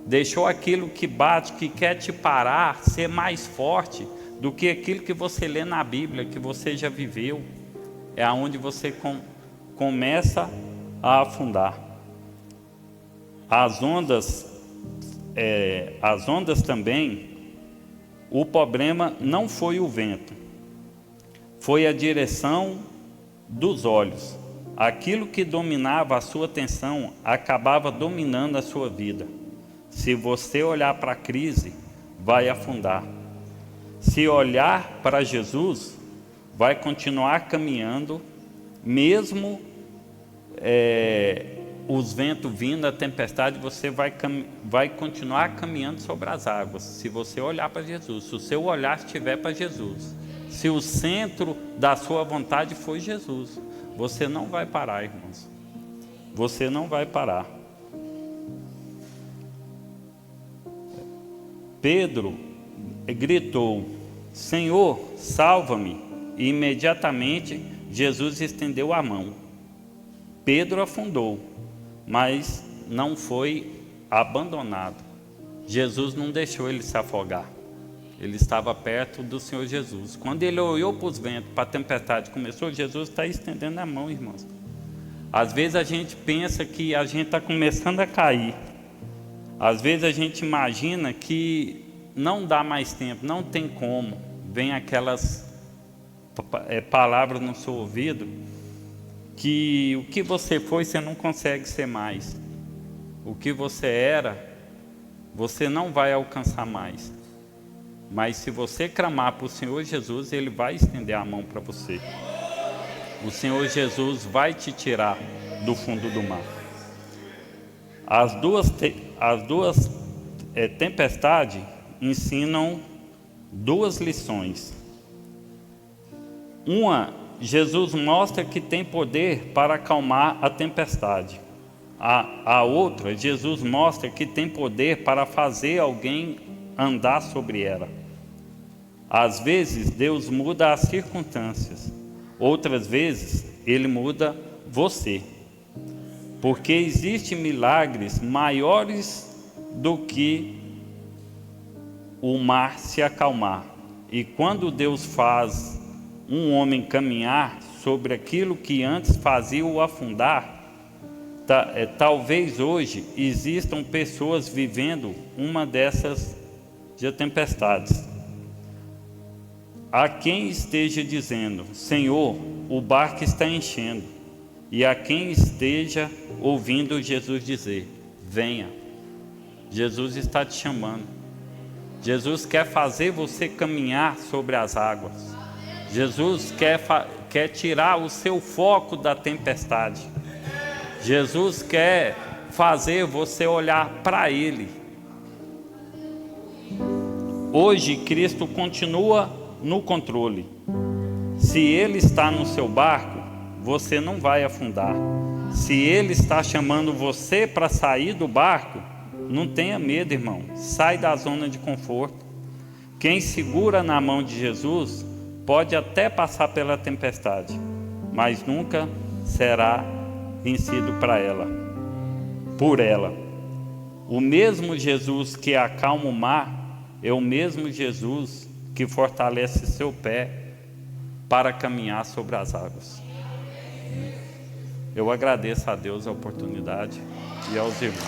deixou aquilo que bate, que quer te parar, ser mais forte do que aquilo que você lê na Bíblia, que você já viveu. É aonde você começa a afundar. As ondas também, o problema não foi o vento, foi a direção dos olhos. Aquilo que dominava a sua atenção acabava dominando a sua vida. Se você olhar para a crise, vai afundar. Se olhar para Jesus, vai continuar caminhando, mesmo os ventos vindo, a tempestade, você vai continuar caminhando sobre as águas. Se você olhar para Jesus, se o seu olhar estiver para Jesus, se o centro da sua vontade for Jesus, você não vai parar, irmãos. Você não vai parar. Pedro gritou: Senhor, salva-me. E imediatamente Jesus estendeu a mão. Pedro afundou, mas não foi abandonado. Jesus não deixou ele se afogar. Ele estava perto do Senhor Jesus. Quando ele olhou para os ventos, para a tempestade começou, Jesus está estendendo a mão, irmãos. Às vezes a gente pensa que a gente está começando a cair. Às vezes a gente imagina que não dá mais tempo, não tem como. Vem aquelas palavras no seu ouvido, que o que você foi, você não consegue ser mais. O que você era, você não vai alcançar mais. Mas se você clamar para o Senhor Jesus, Ele vai estender a mão para você. O Senhor Jesus vai te tirar do fundo do mar. As duas tempestades ensinam duas lições. Uma, Jesus mostra que tem poder para acalmar a tempestade. A outra, Jesus mostra que tem poder para fazer alguém andar sobre ela. Às vezes, Deus muda as circunstâncias. Outras vezes, Ele muda você. Porque existem milagres maiores do que o mar se acalmar. E quando Deus faz um homem caminhar sobre aquilo que antes fazia o afundar, talvez hoje existam pessoas vivendo uma dessas tempestades. Há quem esteja dizendo: Senhor, o barco está enchendo. E há quem esteja ouvindo Jesus dizer: venha. Jesus está te chamando. Jesus quer fazer você caminhar sobre as águas. Jesus quer tirar o seu foco da tempestade. Jesus quer fazer você olhar para Ele. Hoje Cristo continua no controle. Se Ele está no seu barco, você não vai afundar. Se Ele está chamando você para sair do barco, não tenha medo, irmão. Sai da zona de conforto. Quem segura na mão de Jesus pode até passar pela tempestade, mas nunca será vencido por ela. O mesmo Jesus que acalma o mar é o mesmo Jesus que fortalece seu pé para caminhar sobre as águas. Eu agradeço a Deus a oportunidade e aos irmãos.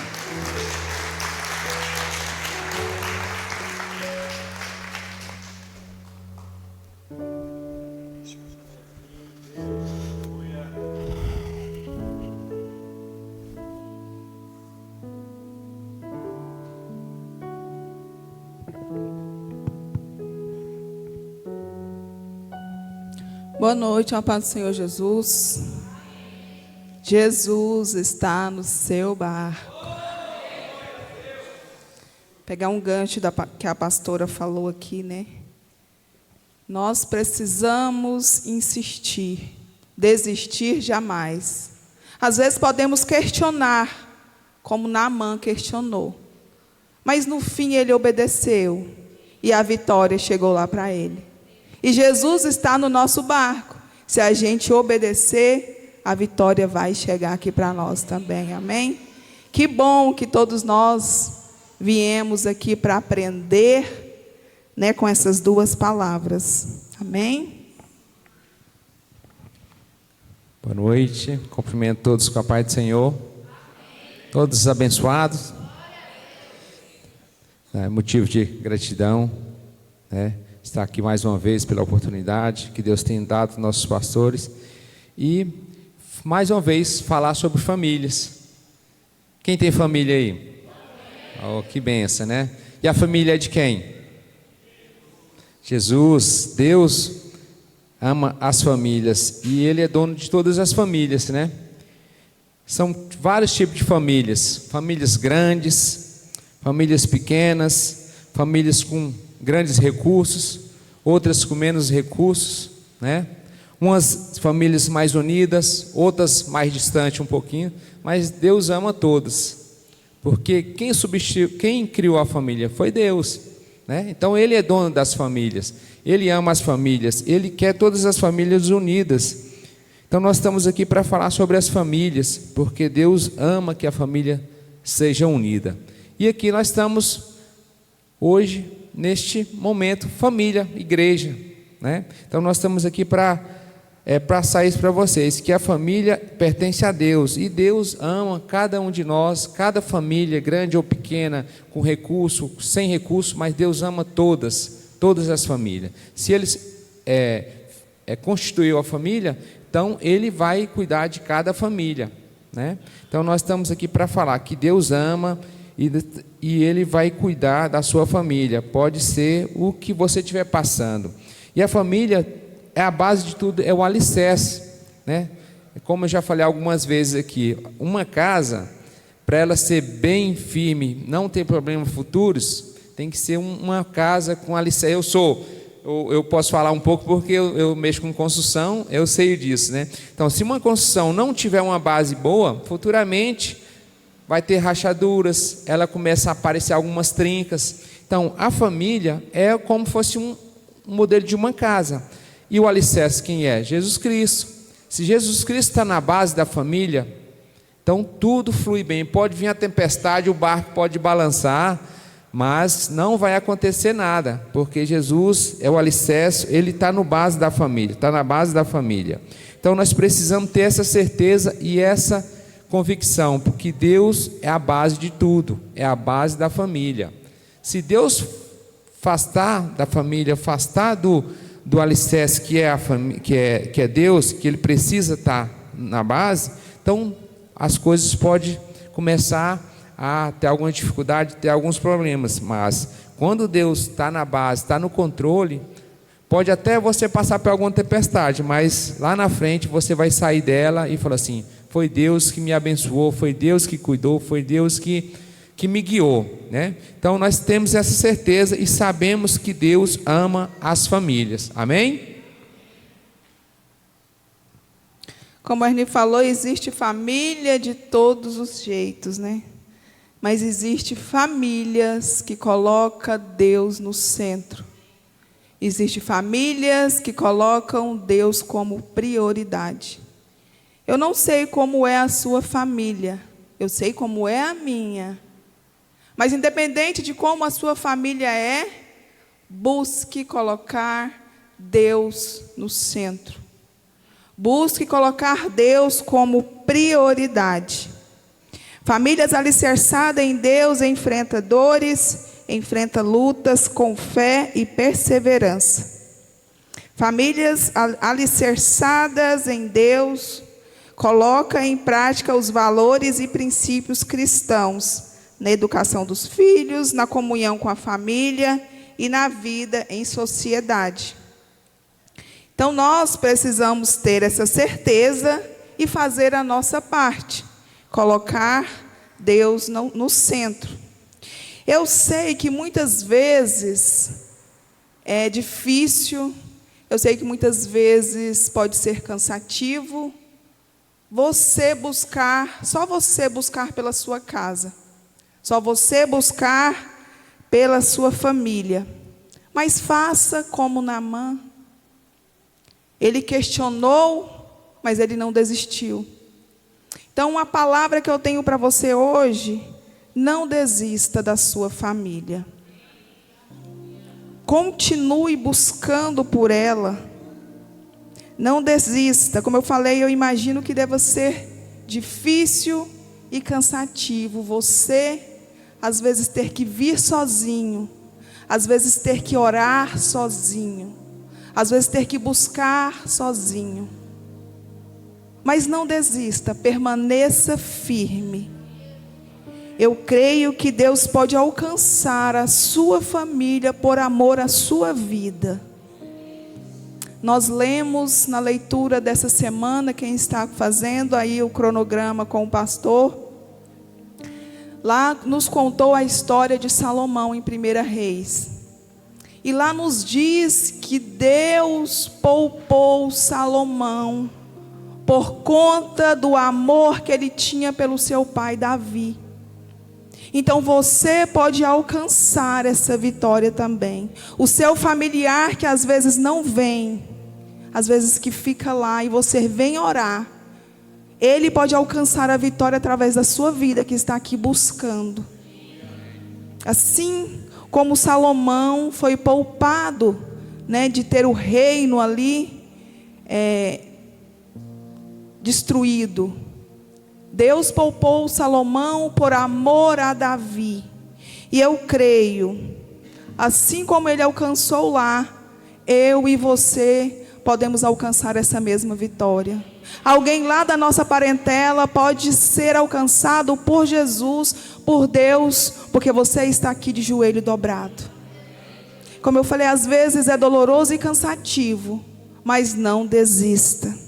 Boa noite, a paz do Senhor Jesus. Jesus está no seu barco. Pegar um gancho que a pastora falou aqui, né? Nós precisamos insistir, desistir jamais. Às vezes podemos questionar, como Naamã questionou. Mas no fim ele obedeceu e a vitória chegou lá para ele. E Jesus está no nosso barco. Se a gente obedecer, a vitória vai chegar aqui para nós também. Amém? Que bom que todos nós viemos aqui para aprender, né, com essas duas palavras. Amém? Boa noite, cumprimento todos com a paz do Senhor. Todos abençoados. É motivo de gratidão, né, estar aqui mais uma vez pela oportunidade que Deus tem dado aos nossos pastores e mais uma vez falar sobre famílias. Quem tem família aí? Oh, que benção, né? E a família é de quem? Jesus, Deus ama as famílias e Ele é dono de todas as famílias, né? São vários tipos de famílias: famílias grandes, famílias pequenas, famílias com grandes recursos, outras com menos recursos, né? Umas famílias mais unidas, outras mais distantes um pouquinho, mas Deus ama todas, porque quem criou a família foi Deus, né? Então Ele é dono das famílias, Ele ama as famílias, Ele quer todas as famílias unidas. Então nós estamos aqui para falar sobre as famílias, porque Deus ama que a família seja unida. E aqui nós estamos hoje, neste momento, família, igreja, né? Então nós estamos aqui para passar isso para vocês, que a família pertence a Deus, e Deus ama cada um de nós, cada família, grande ou pequena, com recurso, sem recurso, mas Deus ama todas as famílias. Se Ele constituiu a família, então Ele vai cuidar de cada família, né? Então nós estamos aqui para falar que Deus ama e Ele vai cuidar da sua família, pode ser o que você estiver passando. E a família é a base de tudo, é o alicerce, né? Como eu já falei algumas vezes aqui, uma casa, para ela ser bem firme, não ter problemas futuros, tem que ser uma casa com alicerce. Eu posso falar um pouco porque eu mexo com construção, eu sei disso, né? Então, se uma construção não tiver uma base boa, futuramente vai ter rachaduras, ela começa a aparecer algumas trincas. Então, a família é como se fosse um modelo de uma casa. E o alicerce quem é? Jesus Cristo. Se Jesus Cristo está na base da família, então tudo flui bem. Pode vir a tempestade, o barco pode balançar, mas não vai acontecer nada, porque Jesus é o alicerce, Ele está na base da família, está na base da família. Então nós precisamos ter essa certeza e essa convicção, porque Deus é a base de tudo, é a base da família. Se Deus afastar da família, afastar do alicerce que é Deus, que Ele precisa estar na base, então as coisas podem começar a ter alguma dificuldade, ter alguns problemas. Mas quando Deus está na base, está no controle, pode até você passar por alguma tempestade, mas lá na frente você vai sair dela e falar assim: foi Deus que me abençoou, foi Deus que cuidou, foi Deus que me guiou, né? Então nós temos essa certeza e sabemos que Deus ama as famílias. Amém? Como a Arne falou, existe família de todos os jeitos, né? Mas existe famílias que colocam Deus no centro. Existe famílias que colocam Deus como prioridade. Eu não sei como é a sua família, eu sei como é a minha. Mas independente de como a sua família é, busque colocar Deus no centro. Busque colocar Deus como prioridade. Famílias alicerçadas em Deus enfrentam dores, enfrentam lutas com fé e perseverança. Famílias alicerçadas em Deus colocam em prática os valores e princípios cristãos, na educação dos filhos, na comunhão com a família e na vida em sociedade. Então nós precisamos ter essa certeza e fazer a nossa parte, colocar Deus no centro. Eu sei que muitas vezes é difícil, eu sei que muitas vezes pode ser cansativo, só você buscar pela sua casa. Só você buscar pela sua família. Mas faça como Naamã. Ele questionou, mas ele não desistiu. Então, a palavra que eu tenho para você hoje não desista da sua família. Continue buscando por ela. Não desista. Como eu falei, eu imagino que deva ser difícil e cansativo você, às vezes, ter que vir sozinho, às vezes ter que orar sozinho, às vezes ter que buscar sozinho. Mas não desista, permaneça firme. Eu creio que Deus pode alcançar a sua família por amor à sua vida. Nós lemos na leitura dessa semana, quem está fazendo aí o cronograma com o pastor, lá nos contou a história de Salomão em 1 Reis. E lá nos diz que Deus poupou Salomão por conta do amor que ele tinha pelo seu pai Davi. Então você pode alcançar essa vitória também. O seu familiar que às vezes não vem, às vezes que fica lá e você vem orar, ele pode alcançar a vitória através da sua vida que está aqui buscando. Assim como Salomão foi poupado, né, de ter o reino ali destruído. Deus poupou Salomão por amor a Davi. E eu creio, assim como ele alcançou lá, eu e você podemos alcançar essa mesma vitória. Alguém lá da nossa parentela pode ser alcançado por Jesus, por Deus, porque você está aqui de joelho dobrado. Como eu falei, às vezes é doloroso e cansativo, mas não desista.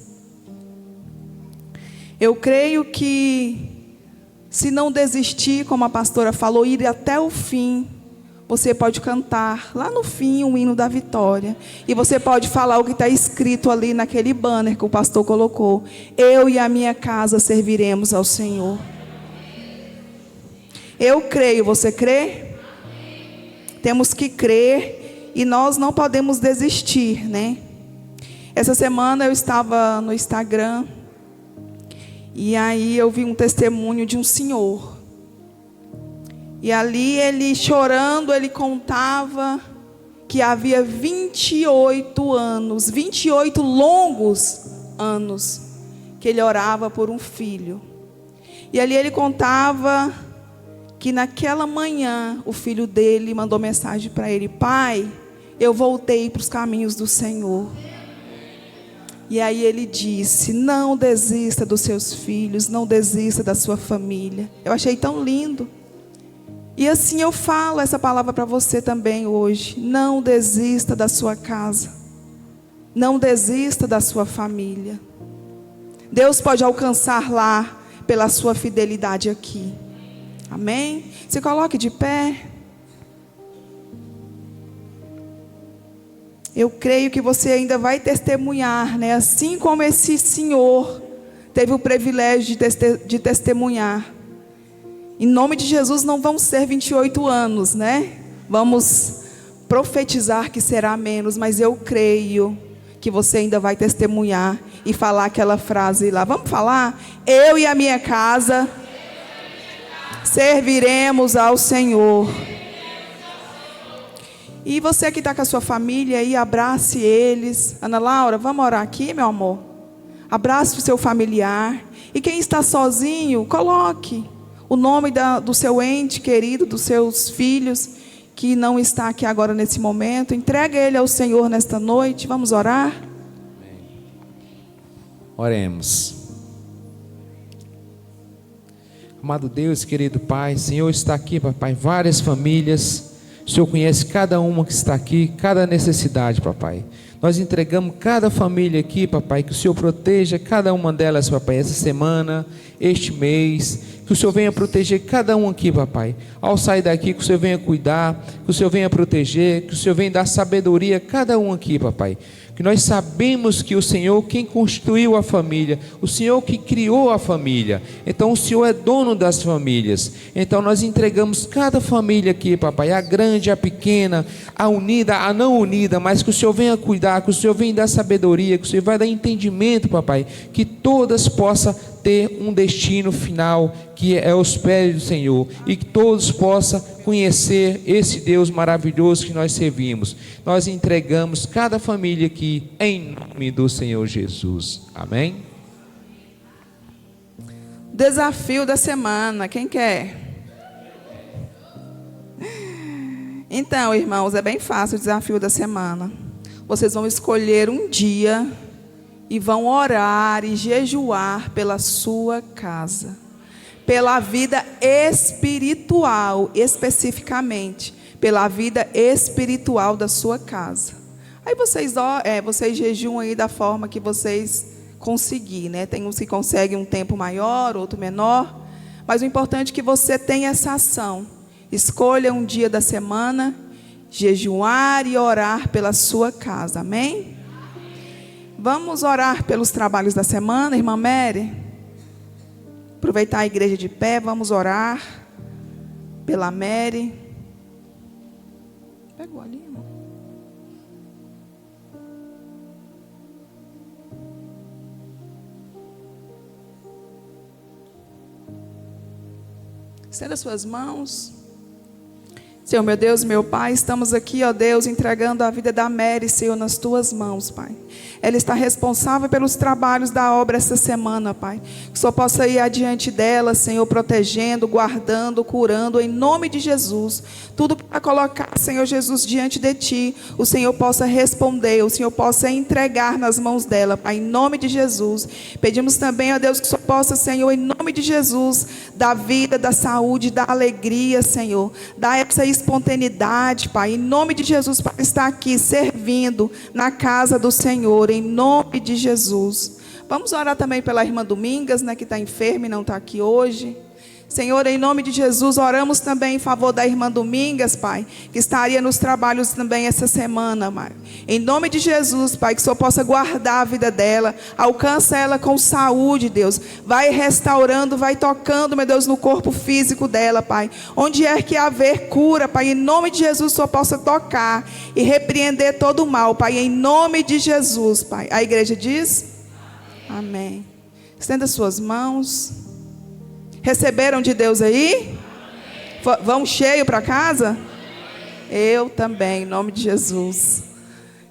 Eu creio que, se não desistir, como a pastora falou, ir até o fim, você pode cantar lá no fim um hino da vitória. E você pode falar o que está escrito ali naquele banner que o pastor colocou: eu e a minha casa serviremos ao Senhor. Eu creio, você crê? Temos que crer e nós não podemos desistir, né? Essa semana eu estava no Instagram. E aí eu vi um testemunho de um senhor. E ali ele chorando, ele contava que havia 28 anos, 28 longos anos, que ele orava por um filho. E ali ele contava que naquela manhã o filho dele mandou mensagem para ele: pai, eu voltei para os caminhos do Senhor. E aí ele disse: não desista dos seus filhos, não desista da sua família. Eu achei tão lindo. E assim eu falo essa palavra para você também hoje: não desista da sua casa, não desista da sua família. Deus pode alcançar lá pela sua fidelidade aqui. Amém? Se coloque de pé. Eu creio que você ainda vai testemunhar, né? Assim como esse senhor teve o privilégio de testemunhar. Em nome de Jesus não vão ser 28 anos, né? Vamos profetizar que será menos, mas eu creio que você ainda vai testemunhar e falar aquela frase lá. Vamos falar? Eu e a minha casa serviremos ao Senhor. E você que está com a sua família aí, abrace eles. Ana Laura, vamos orar aqui, meu amor? Abrace o seu familiar. E quem está sozinho, coloque o nome do seu ente querido, dos seus filhos, que não está aqui agora nesse momento. Entrega ele ao Senhor nesta noite. Vamos orar? Oremos. Amado Deus, querido Pai, Senhor está aqui, papai, várias famílias. O Senhor conhece cada uma que está aqui, cada necessidade, papai. Nós entregamos cada família aqui, papai, que o Senhor proteja cada uma delas, papai, essa semana, este mês. Que o Senhor venha proteger cada um aqui, papai. Ao sair daqui, que o Senhor venha cuidar, que o Senhor venha proteger, que o Senhor venha dar sabedoria a cada um aqui, papai. Que nós sabemos que o Senhor quem constituiu a família, o Senhor que criou a família. Então o Senhor é dono das famílias. Então nós entregamos cada família aqui, papai, a grande, a pequena, a unida, a não unida, mas que o Senhor venha cuidar, que o Senhor venha dar sabedoria, que o Senhor vai dar entendimento, papai, que todas possam ter um destino final, que é os pés do Senhor, e que todos possam conhecer esse Deus maravilhoso que nós servimos. Nós entregamos cada família aqui em nome do Senhor Jesus. Amém? Desafio da semana, quem quer? Então, irmãos, é bem fácil o desafio da semana. Vocês vão escolher um dia e vão orar e jejuar pela sua casa, pela vida espiritual, especificamente, pela vida espiritual da sua casa. Aí vocês jejuam aí da forma que vocês conseguirem, né? Tem uns que conseguem um tempo maior, outro menor, mas o importante é que você tenha essa ação. Escolha um dia da semana, jejuar e orar pela sua casa, amém? Vamos orar pelos trabalhos da semana, irmã Mary? Aproveitar a igreja de pé, vamos orar pela Mary. Pegou ali, irmão? Estenda suas mãos. Senhor, meu Deus, meu Pai, estamos aqui, ó Deus, entregando a vida da Mary, Senhor, nas Tuas mãos, Pai. Ela está responsável pelos trabalhos da obra essa semana, Pai. Que o Senhor possa ir adiante dela, Senhor, protegendo, guardando, curando, em nome de Jesus. Tudo para colocar, Senhor Jesus, diante de Ti, o Senhor possa responder, o Senhor possa entregar nas mãos dela, Pai, em nome de Jesus. Pedimos também, ó Deus, que o Senhor possa, Senhor, em nome de Jesus, dar vida, da saúde, da alegria, Senhor, dar essa espontaneidade, Pai, em nome de Jesus, para estar aqui servindo na casa do Senhor, em nome de Jesus. Vamos orar também pela irmã Domingas, né, que está enferma e não está aqui hoje. Senhor, em nome de Jesus, oramos também em favor da irmã Domingas, Pai, que estaria nos trabalhos também essa semana, Pai. Em nome de Jesus, Pai, que o Senhor possa guardar a vida dela, alcança ela com saúde, Deus. Vai restaurando, vai tocando, meu Deus, no corpo físico dela, Pai. Onde é que haver cura, Pai, em nome de Jesus, o Senhor possa tocar e repreender todo o mal, Pai, em nome de Jesus, Pai. A igreja diz? Amém. Estenda suas mãos. Receberam de Deus aí? Vão cheio para casa? Eu também, em nome de Jesus.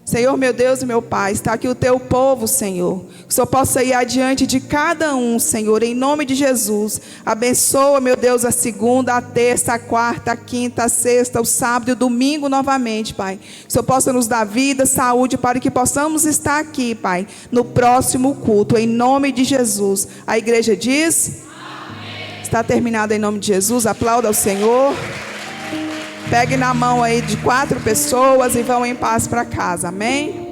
Senhor, meu Deus e meu Pai, está aqui o Teu povo, Senhor. Que o Senhor possa ir adiante de cada um, Senhor, em nome de Jesus. Abençoa, meu Deus, a segunda, a terça, a quarta, a quinta, a sexta, o sábado e o domingo novamente, Pai. Que o Senhor possa nos dar vida, saúde, para que possamos estar aqui, Pai, no próximo culto, em nome de Jesus. A igreja diz... Está terminado em nome de Jesus. Aplauda ao Senhor. Pegue na mão aí de 4 pessoas e vão em paz para casa. Amém?